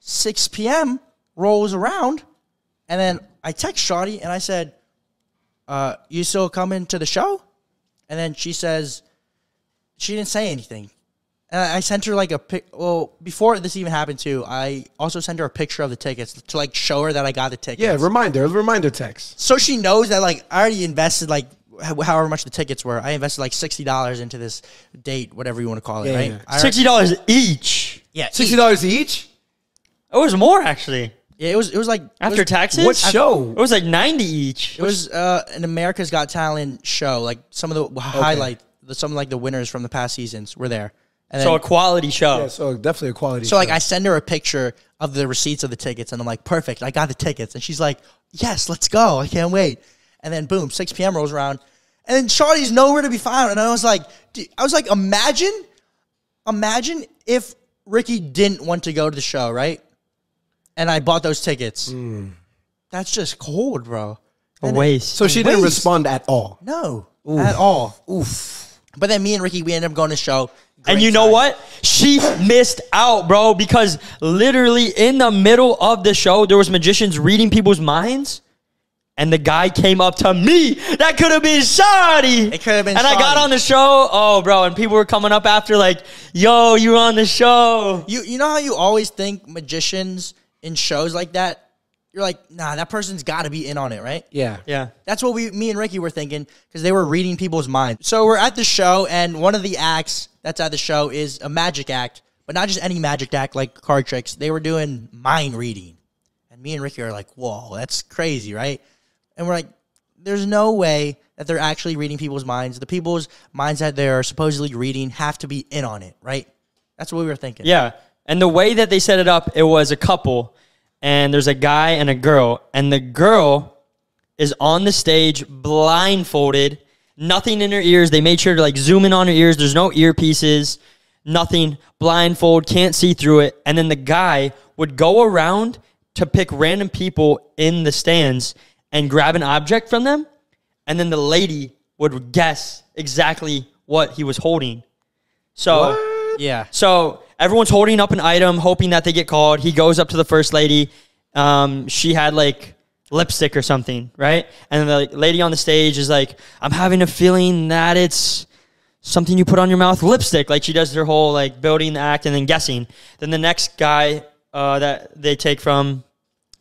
6 p.m. rolls around, and then I text Shorty, and I said, you still coming to the show? And then she says, she didn't say anything. And I sent her like a pic. Well, before this even happened too, I also sent her a picture of the tickets to like show her that I got the tickets. Yeah, reminder text. So she knows that like I already invested like however much the tickets were. I invested like $60 into this date, whatever you want to call it, right? Yeah. $60 each. Yeah, $60 each? It was more actually. Yeah, it was like After taxes? What show? It was like 90 each. It was an America's Got Talent show. Like some of the highlight, some like the winners from the past seasons were there. And So then, a quality show. Yeah, so definitely a quality so like show. I send her a picture of the receipts of the tickets, and I'm like, perfect, I got the tickets, and she's like, yes, let's go, I can't wait. And then boom, 6 p.m. rolls around, and then Shorty's nowhere to be found, and I was like, imagine if Ricky didn't want to go to the show, right? And I bought those tickets. That's just cold, bro. A waste. So she didn't respond at all. No, at all. Oof. But then me and Ricky, we ended up going to the show. And Great you know time. what? She missed out, bro, because literally in the middle of the show, there was magicians reading people's minds, and the guy came up to me. That could have been Shorty. It could have been And I got Shorty. on the show. Oh, bro, and people were coming up after like, yo, you were on the show. You know how you always think magicians in shows like that, you're like, nah, that person's got to be in on it, right? Yeah. Yeah. That's what me and Ricky were thinking because they were reading people's minds. So we're at the show, and one of the acts that's at the show is a magic act, but not just any magic act like card tricks. They were doing mind reading. And me and Ricky are like, whoa, that's crazy, right? And we're like, there's no way that they're actually reading people's minds. The people's minds that they're supposedly reading have to be in on it, right? That's what we were thinking. Yeah. And the way that they set it up, it was a couple, and there's a guy and a girl, and the girl is on the stage blindfolded, nothing in her ears. They made sure to like zoom in on her ears. There's no earpieces, nothing, blindfold, can't see through it. And then the guy would go around to pick random people in the stands and grab an object from them. And then the lady would guess exactly what he was holding. So, Yeah. So everyone's holding up an item, hoping that they get called. He goes up to the first lady. She had like lipstick or something, right? And the lady on the stage is like, I'm having a feeling that it's something you put on your mouth, lipstick. Like she does her whole like building the act and then guessing. Then the next guy that they take from,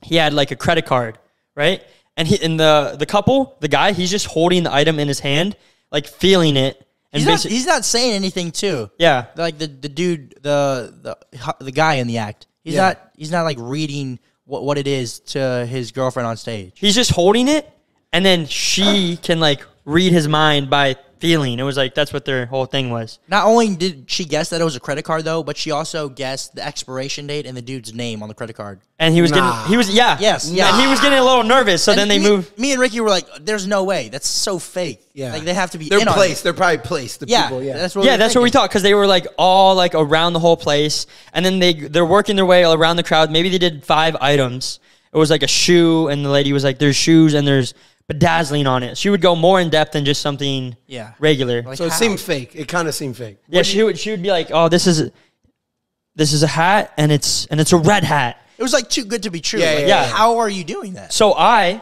he had like a credit card, right? And the couple, the guy, he's just holding the item in his hand, like feeling it. And He's not saying anything too. Yeah. Like the dude, the guy in the act. He's not like reading what it is to his girlfriend on stage. He's just holding it, and then she can like read his mind by feeling. It was like that's what their whole thing was. Not only did she guess that it was a credit card though, but she also guessed the expiration date and the dude's name on the credit card. And he was getting and he was getting a little nervous. So then they moved. Me and Ricky were like, "There's no way. That's so fake. Yeah, like they have to be. They're in on placed. it. They're probably placed. The people. Yeah, that's That's what we thought because they were like all like around the whole place, and then they're working their way around the crowd. Maybe they did 5 items. It was like a shoe, and the lady was like, "There's shoes and there's bedazzling on it." She would go more in depth than just something regular. Like so it seemed fake. It kind of seemed fake. Yeah, she would be like, "Oh, this is a hat, and it's a red hat." It was like too good to be true. Yeah. How are you doing that? So I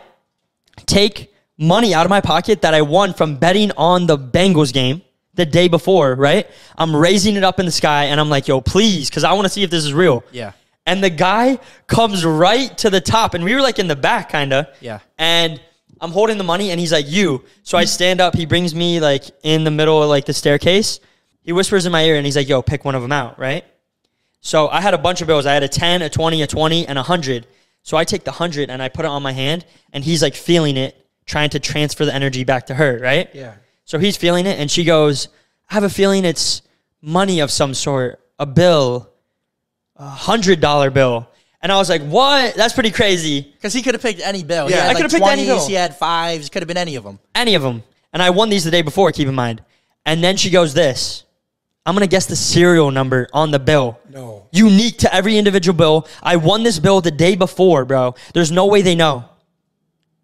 take money out of my pocket that I won from betting on the Bengals game the day before, right? I'm raising it up in the sky, and I'm like, "Yo, please," because I want to see if this is real. Yeah. And the guy comes right to the top, and we were like in the back, kind of. Yeah. And I'm holding the money, and he's like, "You." So I stand up. He brings me like in the middle of like the staircase. He whispers in my ear, and he's like, "Yo, pick one of them out," right? So I had a bunch of bills. I had a 10, a 20, a 20, and 100. So I take the 100 and I put it on my hand, and he's like feeling it, trying to transfer the energy back to her, right? Yeah. So he's feeling it, and she goes, "I have a feeling it's money of some sort, a bill, $100 bill." And I was like, "What? That's pretty crazy." Because he could have picked any bill. Yeah, I could have picked any bill. He had 5s. Could have been any of them. Any of them. And I won these the day before, keep in mind. And then she goes this. I'm going to guess the serial number on the bill. No. Unique to every individual bill. I won this bill the day before, bro. There's no way they know.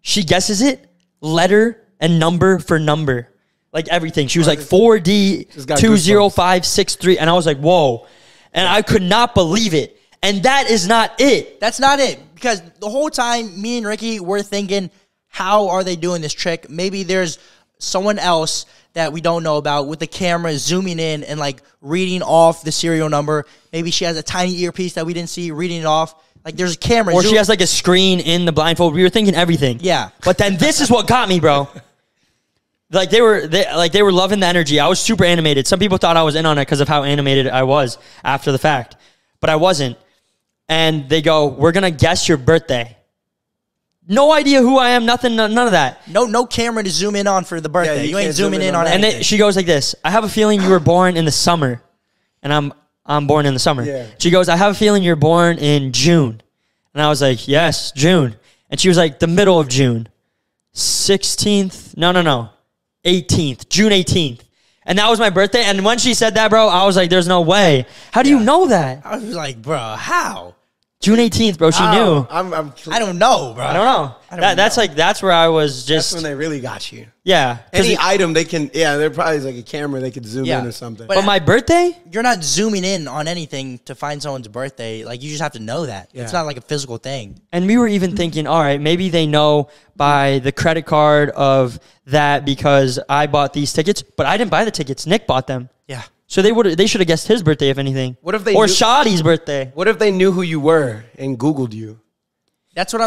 She guesses it, letter and number for number. Like everything. She was like 4D20563. And I was like, whoa. And I could not believe it. And that is not it. That's not it. Because the whole time, me and Ricky were thinking, how are they doing this trick? Maybe there's someone else that we don't know about with the camera zooming in and like reading off the serial number. Maybe she has a tiny earpiece that we didn't see reading it off. Like there's a camera. Or she has like a screen in the blindfold. We were thinking everything. Yeah. But then this is what got me, bro. Like they were loving the energy. I was super animated. Some people thought I was in on it because of how animated I was after the fact. But I wasn't. And they go, "We're going to guess your birthday." No idea who I am, nothing, none of that. No camera to zoom in on for the birthday. You ain't zooming in on anything. And she goes like this. "I have a feeling you were born in the summer." And I'm born in the summer. Yeah. She goes, "I have a feeling you're born in June." And I was like, "Yes, June." And she was like, "The middle of June. 16th. No. 18th. June 18th. And that was my birthday. And when she said that, bro, I was like, there's no way. How do you know that? I was like, bro, how? June 18th, bro. She knew. I don't know, bro. I don't know. That's where I was just. That's when they really got you. Yeah. Any item they can, there probably is like a camera they could zoom in or something. But my birthday? You're not zooming in on anything to find someone's birthday. Like, you just have to know that. Yeah. It's not like a physical thing. And we were even thinking, all right, maybe they know by the credit card of that because I bought these tickets, but I didn't buy the tickets. Nick bought them. Yeah. So they should have guessed his birthday, if anything. What if they or knew, Shotty's birthday? What if they knew who you were and Googled you? That's what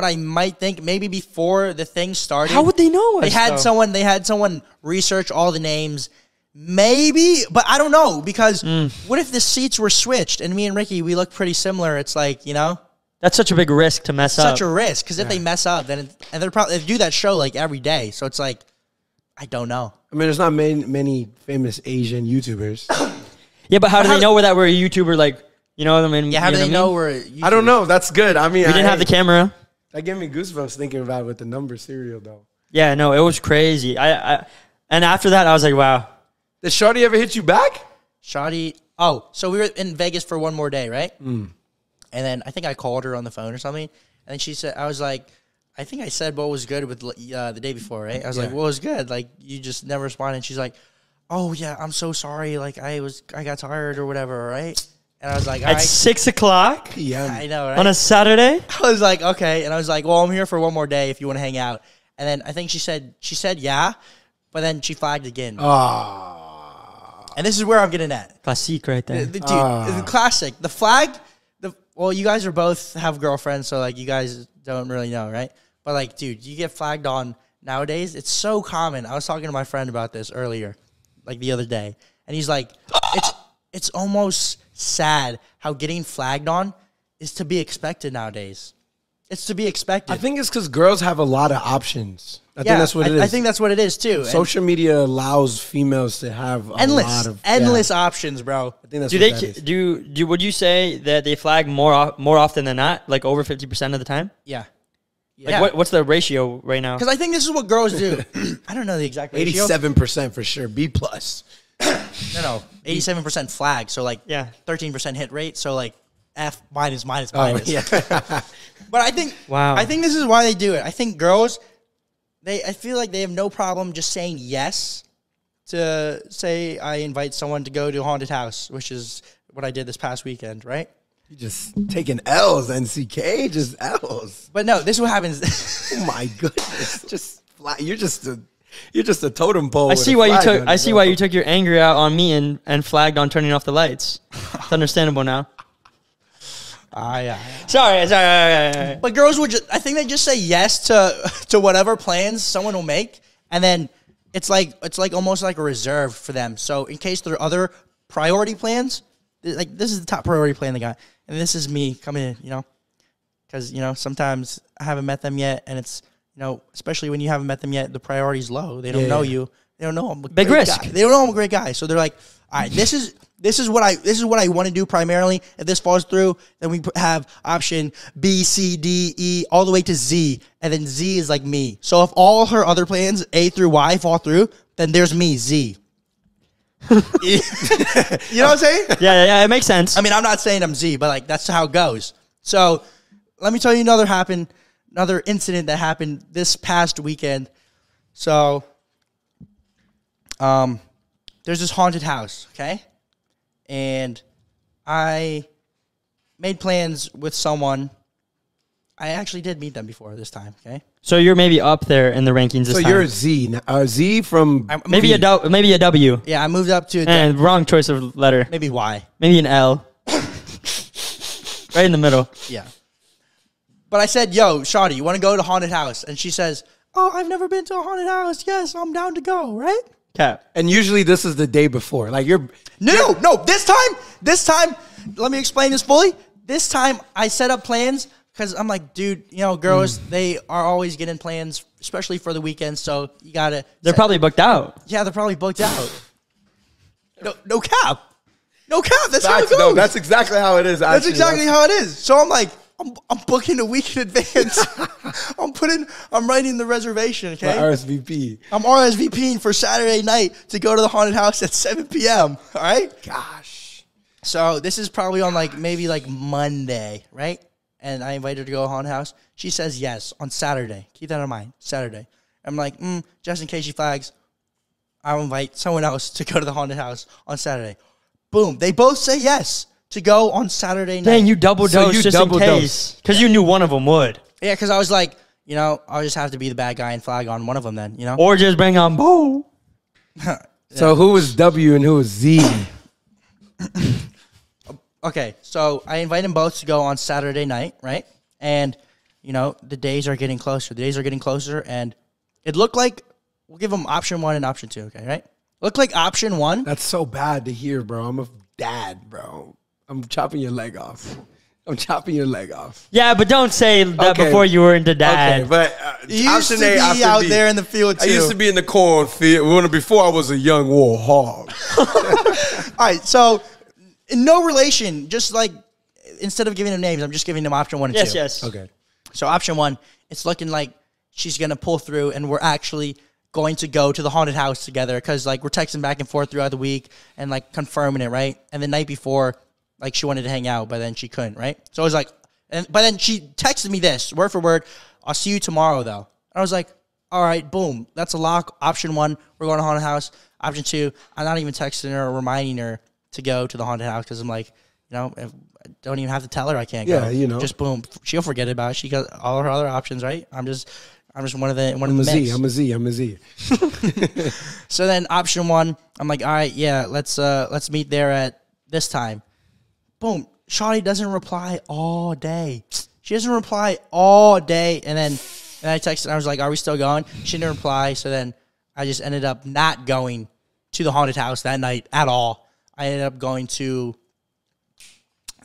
I might think. Maybe before the thing started. How would they know? They had someone research all the names. Maybe, but I don't know because what if the seats were switched and me and Ricky we look pretty similar? It's like, you know. That's such a big risk to mess up. Such a risk because if they mess up, then and they're probably they do that show like every day. So it's like, I don't know. I mean, there's not many famous Asian YouTubers. Yeah, but how do they know that we're a YouTuber? Like, you know what I mean? Yeah, how do they know we're? we're? I don't know. That's good. I mean, We didn't have the camera. That gave me goosebumps thinking about it with the number cereal though. Yeah, no, it was crazy. And after that, I was like, wow. Did Shorty ever hit you back? Shotty. Oh, so we were in Vegas for one more day, right? And then I think I called her on the phone or something. And then she said, I was like, I think I said what was good with the day before, right? I was like, what was good? Like, you just never responded. And she's like, oh, yeah, I'm so sorry. Like, I got tired or whatever, right? And I was like, all At right. 6 o'clock? Yeah. I know, right? On a Saturday? I was like, okay. And I was like, well, I'm here for one more day if you want to hang out. And then I think she said yeah, but then she flagged again. And this is where I'm getting at. Classique right there. Dude, the classic. The flag, well, you guys are both have girlfriends, so, like, you guys don't really know, right? But, like, dude, you get flagged on nowadays. It's so common. I was talking to my friend about this earlier, like, the other day. And he's like, it's almost sad how getting flagged on is to be expected nowadays. It's to be expected. I think it's because girls have a lot of options. I think that's what it is. I think that's what it is, too. Social media allows females to have a lot of endless options, bro. I think that's Would you say that they flag more often than not, like over 50% of the time? Yeah. Like what's the ratio right now? Because I think this is what girls do. I don't know the exact ratio. 87% for sure. B plus. No. 87% flag. So, like, 13% hit rate. So, like, F minus. Yeah. But I think, I think this is why they do it. I think girls, I feel like they have no problem just saying yes to, say, I invite someone to go to a haunted house, which is what I did this past weekend, right? You just taking L's, NCK, just L's. But no, this is what happens. Oh my goodness, just you're just a totem pole. I see why you took your anger out on me and flagged on turning off the lights. It's understandable now. Yeah. Sorry. But girls would I think they just say yes to whatever plans someone will make, and then it's like almost like a reserve for them. So in case there are other priority plans, like this is the top priority plan they got, and this is me coming in, you know, because, you know, sometimes I haven't met them yet, and it's, you know, especially when you haven't met them yet, the priority's low. They don't know you. They don't know I'm a big great risk. guy. They don't know I'm a great guy, so they're like, all right, this is what I want to do primarily. If this falls through, then we have option B, C, D, E, all the way to Z, and then Z is like me. So if all her other plans A through Y fall through, then there's me, Z. You know what I'm saying? Yeah, it makes sense. I mean, I'm not saying I'm Z, but, like, that's how it goes. So let me tell you another incident that happened this past weekend. So there's this haunted house, okay? And I made plans with someone. I actually did meet them before this time, okay? So you're maybe up there in the rankings this time. So you're a Z. Z from... Maybe a W. Yeah, I moved up to... And wrong choice of letter. Maybe Y. Maybe an L. Right in the middle. Yeah. But I said, yo, Shawty, you want to go to haunted house? And she says, oh, I've never been to a haunted house. Yes, I'm down to go, right? Cap. And usually this is the day before. Like you're... No. This time, let me explain this fully. This time, I set up plans because I'm like, dude, you know, girls, they are always getting plans, especially for the weekend. So you got to... They're probably booked out. Yeah, they're probably booked out. No cap. No cap. That's how it goes. No, that's exactly how it is, actually. That's exactly how it is. So I'm like, I'm booking a week in advance. I'm writing the reservation, okay? RSVP. I'm RSVPing for Saturday night to go to the haunted house at 7 p.m., all right? Gosh. So this is probably on, like, maybe, like, Monday, right? And I invited her to go to a haunted house. She says yes on Saturday. Keep that in mind, Saturday. I'm like, just in case she flags, I'll invite someone else to go to the haunted house on Saturday. Boom. They both say yes to go on Saturday night. Dang, you double dose just in case. Because you knew one of them would. Yeah, because I was like, you know, I'll just have to be the bad guy and flag on one of them then, you know? Or just bring on Bo. So who was W and who was Z? Okay, so I invite them both to go on Saturday night, right? And, you know, the days are getting closer. And it looked like, we'll give them option 1 and option 2, okay, right? Looked like option 1. That's so bad to hear, bro. I'm a dad, bro. I'm chopping your leg off. I'm chopping your leg off. Yeah, but don't say that before you were into dad. Okay, but you used to be out there in the field too. I used to be in the cornfield before I was a young war hog. All right, so in no relation, just like instead of giving them names, I'm just giving them option 1 and 2. Yes. Okay. So option 1, it's looking like she's gonna pull through, and we're actually going to go to the haunted house together because like we're texting back and forth throughout the week and like confirming it, right? And the night before, like she wanted to hang out, but then she couldn't, right? So I was like, but then she texted me this word for word. I'll see you tomorrow, though. And I was like, all right, boom, that's a lock. Option 1, we're going to haunted house. Option 2, I'm not even texting her or reminding her to go to the haunted house because I'm like, you know, I don't even have to tell her I can't go. Yeah, you know, just boom, she'll forget about it. She got all her other options, right? I'm just one of the I'm a Z. So then option 1, I'm like, all right, yeah, let's meet there at this time. Boom, Shawty doesn't reply all day. She doesn't reply all day, and then I texted her. I was like, are we still going? She didn't reply, so then I just ended up not going to the haunted house that night at all. I ended up going to,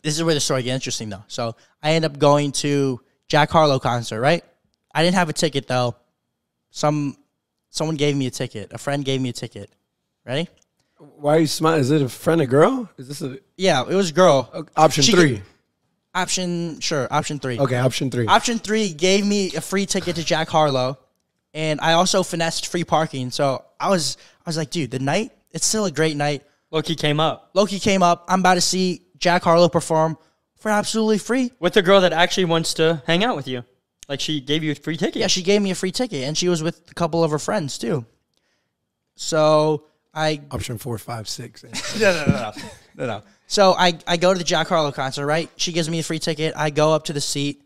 this is where the story gets interesting, though. So I ended up going to Jack Harlow concert, right? I didn't have a ticket, though. Someone gave me a ticket. A friend gave me a ticket. Ready? Why are you smiling? Is it a friend, a girl? Is this a... Yeah, it was a girl. Option 3. Option 3. Okay, option 3. Option 3 gave me a free ticket to Jack Harlow, and I also finessed free parking. So I was like, dude, the night, it's still a great night. Loki came up. I'm about to see Jack Harlow perform for absolutely free. With the girl that actually wants to hang out with you. Like, she gave you a free ticket. Yeah, she gave me a free ticket, and she was with a couple of her friends, too. So Option 4, 5, 6. No. So I go to the Jack Harlow concert, right? She gives me a free ticket. I go up to the seat,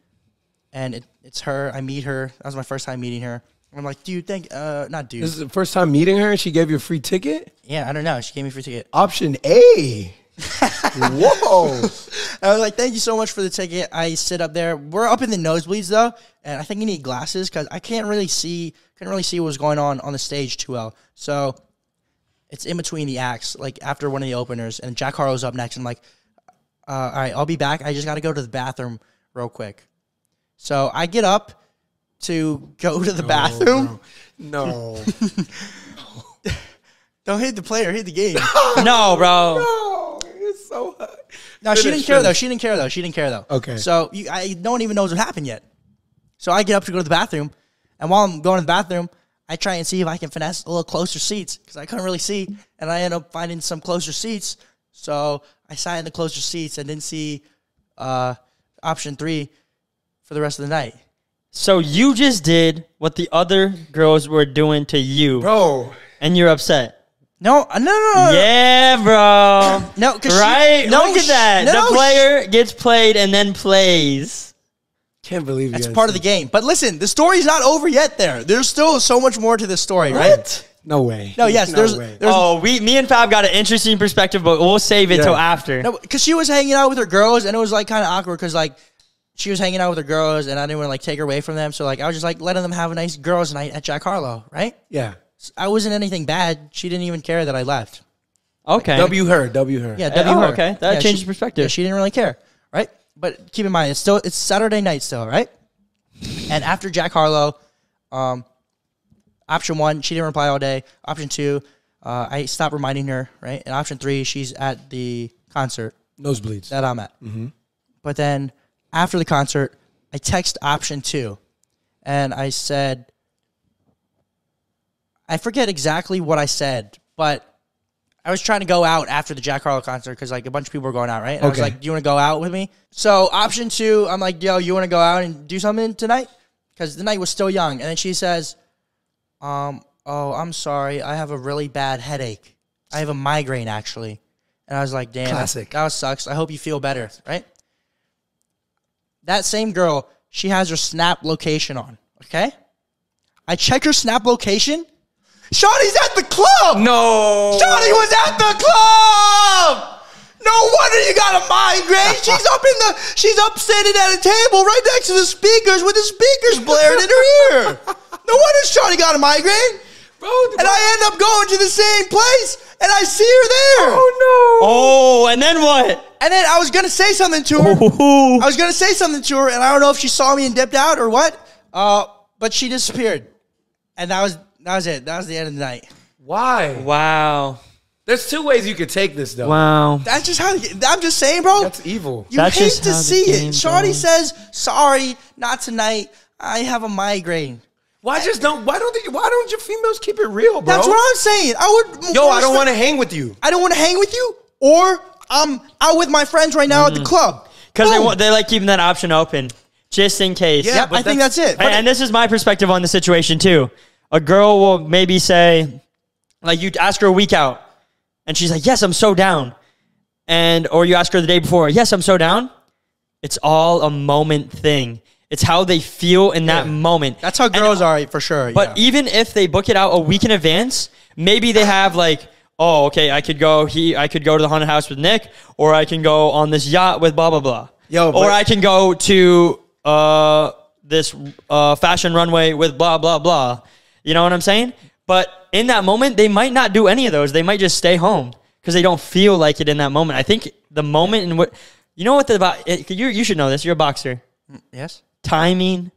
and it's her. I meet her. That was my first time meeting her. I'm like, dude, not dude. This is the first time meeting her, and she gave you a free ticket? Yeah, I don't know. She gave me a free ticket. Option A. Whoa. I was like, thank you so much for the ticket. I sit up there. We're up in the nosebleeds, though, and I think you need glasses because I couldn't really see what was going on the stage too well. So it's in between the acts, like after one of the openers, and Jack Harlow's up next. And I'm like, all right, I'll be back. I just got to go to the bathroom real quick. So I get up to go to the bathroom. No. Don't hit the player, hit the game. No, bro. No, it's so hot. No, she didn't care, though. She didn't care, though. Okay. So no one even knows what happened yet. So I get up to go to the bathroom, and while I'm going to the bathroom, I try and see if I can finesse a little closer seats because I couldn't really see, and I end up finding some closer seats. So I sat in the closer seats and didn't see option 3 for the rest of the night. So you just did what the other girls were doing to you. Bro. And you're upset. No. Yeah, bro. No, because right? Look at that. The player gets played and then plays. Can't believe that's part of the game. But listen, the story's not over yet there. There's still so much more to this story, right? No way. No, yes, there's me and Fab got an interesting perspective, but we'll save it till after. No, because she was hanging out with her girls, and it was like kind of awkward because like she was hanging out with her girls, and I didn't want to like take her away from them. So like I was just like letting them have a nice girls' night at Jack Harlow, right? Yeah. I wasn't anything bad. She didn't even care that I left. Okay. W her. Yeah, her. Okay. That changes perspective. Yeah, she didn't really care, right? But keep in mind, it's Saturday night still, right? And after Jack Harlow, option 1, she didn't reply all day. Option 2, I stopped reminding her, right? And option 3, she's at the concert. Nosebleeds. That I'm at. Mm-hmm. But then after the concert, I text option 2, and I said, I forget exactly what I said, but I was trying to go out after the Jack Harlow concert because like a bunch of people were going out, right? And I was like, do you want to go out with me? So option 2, I'm like, yo, you want to go out and do something tonight? Because the night was still young. And then she says, oh, I'm sorry. I have a really bad headache. I have a migraine, actually. And I was like, damn, that sucks. I hope you feel better, right? That same girl, she has her Snap location on, okay? I check her Snap location. Shawty's at the club. No. Shawty was at the club. No wonder you got a migraine. She's up sitting at a table right next to the speakers with the speakers blaring in her ear. No wonder Shawty got a migraine. Bro, and I end up going to the same place and I see her there. Oh, and then what? And then I was gonna say something to her. Oh. I was gonna say something to her, and I don't know if she saw me and dipped out or what. But she disappeared, and that was it. That was the end of the night. Why? Wow. There's two ways you could take this, though. Wow. That's just how. I'm just saying, bro. That's evil. You That's hate just to how the see game it. Shorty goes. says, "Sorry, not tonight. I have a migraine." Why don't you females keep it real, bro? That's what I'm saying. I would. Yo, I don't want to hang with you. I don't want to hang with you, or I'm out with my friends right now at the club. Because Boom. they like keeping that option open just in case. Yeah, Yep, but I think that's it. And this is my perspective on the situation too. A girl will maybe say, like, you ask her a week out, and she's like, "Yes, I'm so down," or you ask her the day before, "Yes, I'm so down." It's all a moment thing. It's how they feel in that moment. That's how girls are for sure. But even if they book it out a week in advance, maybe they have like, oh, okay, I could go to the haunted house with Nick, or I can go on this yacht with blah blah blah. Or I can go to this fashion runway with blah blah blah. You know what I'm saying? But in that moment, they might not do any of those. They might just stay home because they don't feel like it in that moment. I think the moment in what you should know this. You're a boxer. yes. Timing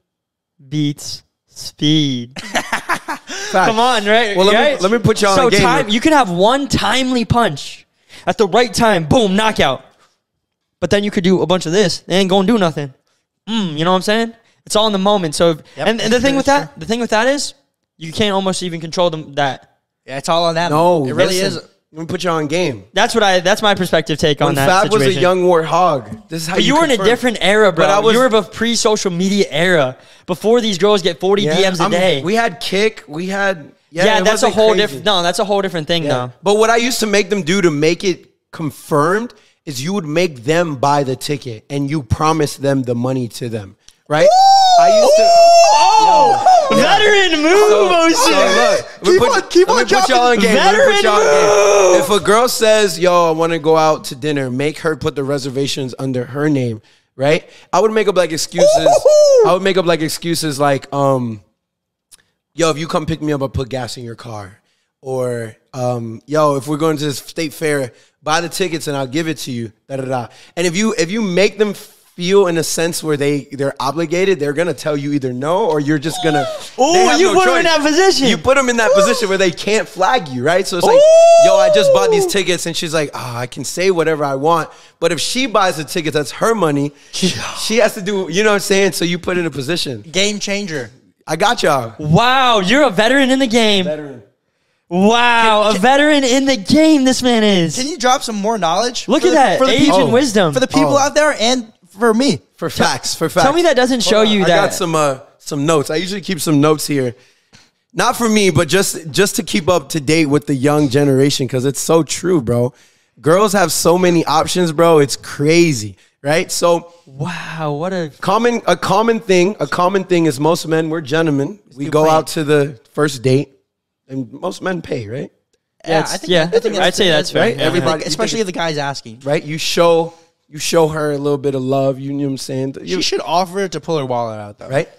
beats speed. Come on, right? Well, let me put you on game. You can have one timely punch at the right time, boom, knockout. But then you could do a bunch of this. They ain't gonna do nothing. You know what I'm saying? It's all in the moment. So, and the thing with that is, you can't almost even control that. Yeah, it's all on that. No, it really listen, is. Let me put you on game. That's my perspective take on that Fab situation. was a young warthog. This is how But you were in a different era, bro. But you were of pre-social media era. Before these girls get 40 DMs a day. We had Kick. We had... Yeah, that's a whole different... No, that's a whole different thing, though. But what I used to make them do to make it confirmed is you would make them buy the ticket and you promise them the money to them, right? I used to... Veteran move, look, keep on put y'all in game. If a girl says, "Yo, I want to go out to dinner," make her put the reservations under her name, right? I would make up like excuses. Like, "Yo, if you come pick me up, I'll put gas in your car," or "Yo, if we're going to the state fair, buy the tickets and I'll give it to you." Da da da. And if you make them feel in a sense where they're obligated, they're gonna tell you either no or you're just gonna. Oh, you put them in that position. You put them in that position where they can't flag you, right? So it's like, yo, I just bought these tickets, and she's like, I can say whatever I want, but if she buys the tickets, that's her money. She has to do, you know what I'm saying? So you put in a position. Game changer. I got y'all. Wow, you're a veteran in the game. Wow, a veteran in the game. This man is. Can you drop some more knowledge? Look at that age and wisdom for the people out there and for me. For facts. Tell me that doesn't show you that. I got some notes. I usually keep some notes here. Not for me, but just to keep up to date with the young generation, because it's so true, bro. Girls have so many options, bro. It's crazy, right? So wow, what a common thing is most men, we're gentlemen. We go out to the first date, and most men pay, right? Yeah, I'd say that's fair. Right? Yeah. Everybody, especially if the guy's asking. Right? You show her a little bit of love. You know what I'm saying? She should offer it to pull her wallet out, though. Right?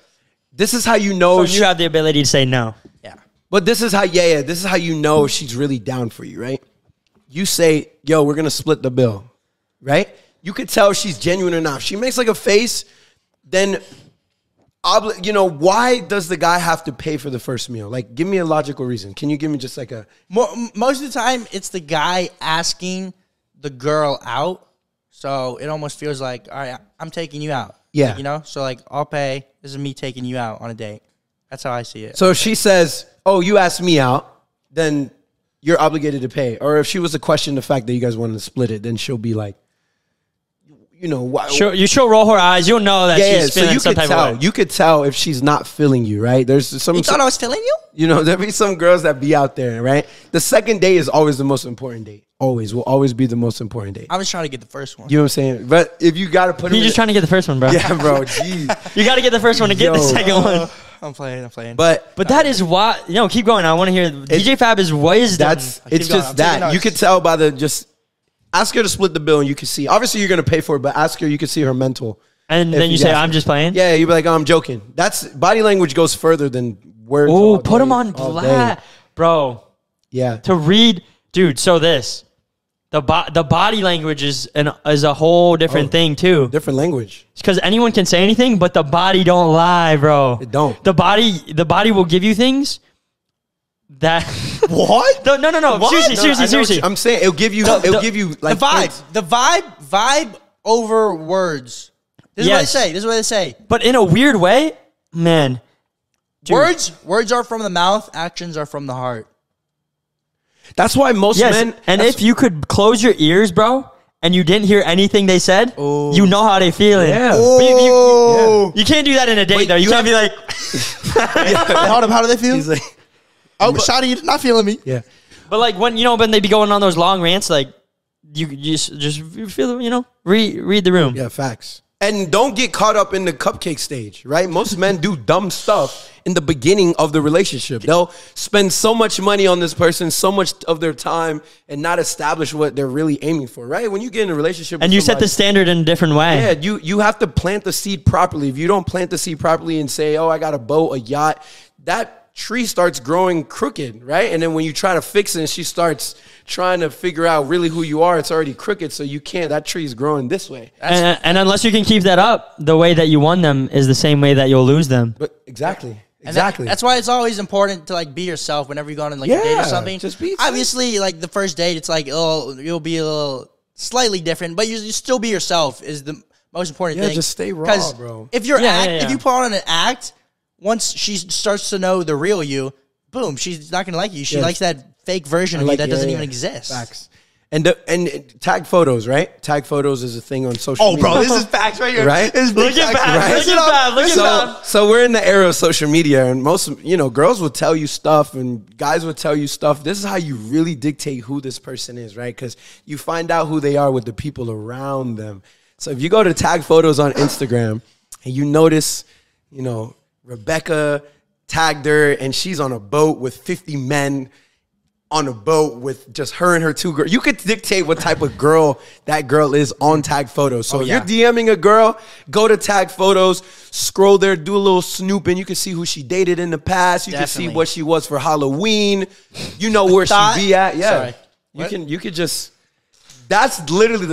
This is how you know. So you have the ability to say no. Yeah. But this is how, this is how you know she's really down for you, right? You say, yo, we're going to split the bill, right? You could tell she's genuine or not. If she makes like a face, then, why does the guy have to pay for the first meal? Like, give me a logical reason. Can you give me just like a... Most of the time, it's the guy asking the girl out. So it almost feels like, all right, I'm taking you out. Yeah. Like, so like, I'll pay. This is me taking you out on a date. That's how I see it. So if she says, oh, you asked me out, then you're obligated to pay. Or if she was to question the fact that you guys wanted to split it, then she'll be like, why? She'll roll her eyes. You'll know that she's feeling some type of way. You could tell if she's not feeling you, right? There's some. You thought I was feeling you? There'll be some girls that be out there, right? The second date is always the most important date. Will always be the most important date. I was trying to get the first one. You know what I'm saying? But if you got to put You're just trying to get the first one, bro. Yeah, bro. Jeez. You got to get the first one to get the second one. I'm playing. But that is why. Keep going. I want to hear DJ Fab is wisdom. It's just that. You could tell by just ask her to split the bill and you can see. Obviously, you're going to pay for it, but ask her, you can see her mental. And then you say, I'm just playing? Yeah, you'd be like, I'm joking. That's body language goes further than words. Oh, put them on blast. Bro. Yeah. To read Dude, so the body language is a whole different thing too. Different language. Because anyone can say anything, but the body don't lie, bro. It don't. The body will give you things that What? No. Seriously. I'm saying it'll give you like the vibe. The vibe over words. This is what they say. But in a weird way, man. Dude. Words are from the mouth, actions are from the heart. That's why most men. And if you could close your ears, bro, and you didn't hear anything they said, you know how they feel it. Yeah. But you can't do that in a date, though. You can't be like, Hold up, how do they feel? He's like, Shawty, you're not feeling me. yeah. but like when they be going on those long rants, like you just feel, read the room. Yeah, facts. And don't get caught up in the cupcake stage, right? Most men do dumb stuff in the beginning of the relationship. They'll spend so much money on this person, so much of their time, and not establish what they're really aiming for, right? When you get in a relationship And with you set somebody, the standard in a different way. yeah, you have to plant the seed properly. If you don't plant the seed properly and say, oh, I got a boat, a yacht, that tree starts growing crooked, right? And then when you try to fix it and she starts trying to figure out really who you are, it's already crooked, so you can't. That tree is growing this way. And unless you can keep that up, the way that you won them is the same way that you'll lose them. But exactly. That's why it's always important to like be yourself whenever you go on a date or something. Just be obviously like the first date. It's like you'll be a little slightly different, but you still be yourself is the most important thing. Just stay raw, bro. If you're if you put on an act, once she starts to know the real you, boom, she's not gonna like you. She likes that fake version of you that doesn't even exist. Facts. And tag photos, right? Tag photos is a thing on social media. Bro, this is facts right here. Right? Look at that. So we're in the era of social media, and most, girls will tell you stuff and guys will tell you stuff. This is how you really dictate who this person is, right? Because you find out who they are with the people around them. So if you go to tag photos on Instagram and you notice, Rebecca tagged her and she's on a boat with 50 men on a boat with just her and her two girls. You could dictate what type of girl that girl is on tag photos. So if you're DMing a girl, go to tag photos, scroll there, do a little snooping. You can see who she dated in the past. You can see what she was for Halloween. You know where she be at. Yeah. Sorry. You could just, that's literally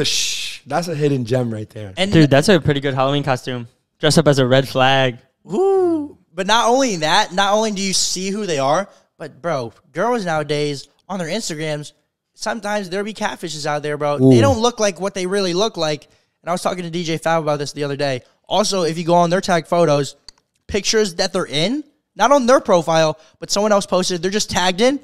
that's a hidden gem right there. And dude, that's a pretty good Halloween costume. Dress up as a red flag. Ooh. But not only that, not only do you see who they are, but bro, girls nowadays on their Instagrams, sometimes there'll be catfishes out there, bro. Ooh. They don't look like what they really look like. And I was talking to DJ Fab about this the other day. Also, if you go on their tag photos, pictures that they're in, not on their profile, but someone else posted, they're just tagged in,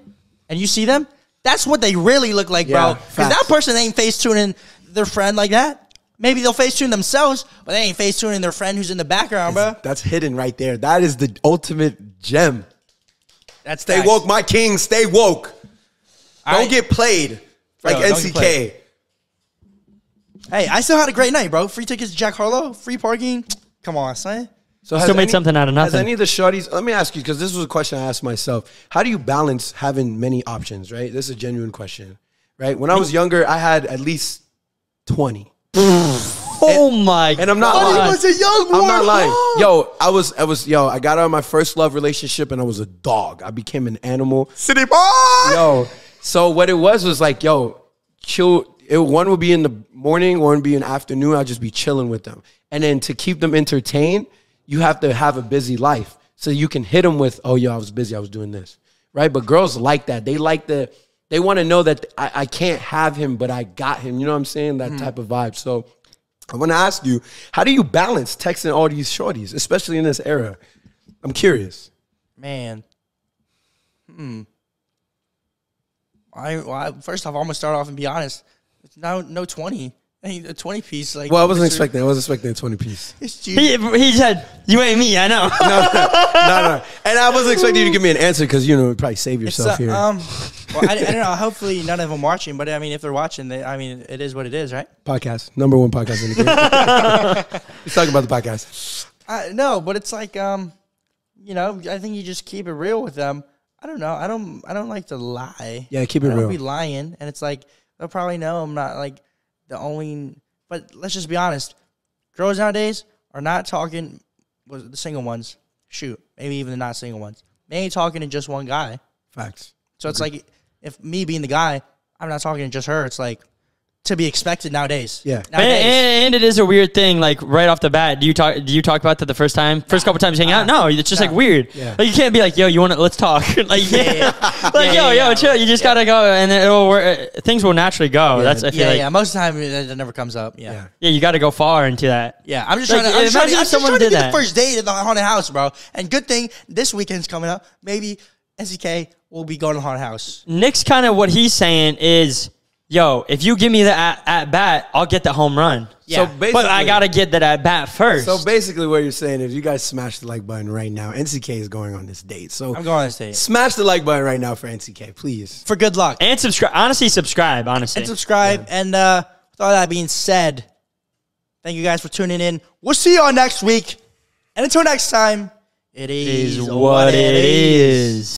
and you see them, that's what they really look like, bro. Because that person ain't face tuning their friend like that. Maybe they'll face tune themselves, but they ain't face tuning their friend who's in the background, bro. That's hidden right there. That is the ultimate gem. That's stay woke, my king. Stay woke. Don't get played like NCK. Hey, I still had a great night, bro. Free tickets to Jack Harlow, free parking. Come on, son. So still made something out of nothing. Has any of the shorties, let me ask you, because this was a question I asked myself. How do you balance having many options, right? This is a genuine question, right? When I was younger, I had at least 20. My God. And I'm not lying. He was a young boy. I'm not lying. Yo, I got out of my first love relationship and I was a dog. I became an animal. City boy. Yo, so what it was like, one would be in the morning, one would be in the afternoon. I'll just be chilling with them. And then to keep them entertained, you have to have a busy life. So you can hit them with, I was busy, I was doing this. Right? But girls like that. They want to know that I can't have him, but I got him. You know what I'm saying? That type of vibe. So I want to ask you, how do you balance texting all these shorties, especially in this era? I'm curious. Man. First off, I'm going to start off and be honest. It's no 20. I mean, a 20 piece. Like, well, I wasn't expecting a 20 piece. It's cheap. He said, you ain't me, I know. No. And I wasn't expecting you to give me an answer because, probably save yourself here. Well, I don't know. Hopefully none of them watching, but I mean, if they're watching, it is what it is, right? Podcast. Number one podcast in the game. He's talking about the podcast. No, but it's like, I think you just keep it real with them. I don't know. I don't like to lie. Yeah, keep it real. I don't be lying. And it's like, they'll probably know I'm not like the only, but let's just be honest. Girls nowadays are not talking, the single ones. Shoot, maybe even the not single ones. They ain't talking to just one guy. Facts. So it's like, if me being the guy, I'm not talking just her. It's like to be expected nowadays. Yeah. Nowadays. And it is a weird thing, like right off the bat. Do you talk about that the first couple times you hang out? No, it's just like weird. Yeah. Like you can't be like, yo, you want to, let's talk. Like, Yeah. yo, chill. You just gotta go, and then it'll work. Things will naturally go. Yeah. That's I feel like, Most of the time it never comes up. Yeah. yeah, you got to go far into that. Yeah, I'm just Like, trying to. I'm just imagine trying if someone to did be that. the first date at the haunted house, bro. And good thing this weekend's coming up. Maybe NCK will be going to the haunted house. Nick's kind of what he's saying is, yo, if you give me the at bat, I'll get the home run. Yeah. So basically, But I gotta get that at bat first. So basically, what you're saying is, you guys smash the like button right now. NCK is going on this date, so I'm going on this date smash the like button right now for NCK, please. for good luck and subscribe. Honestly, subscribe. Honestly, and subscribe. And with all that being said, thank you guys for tuning in. We'll see you all next week. And until next time, it is what it is.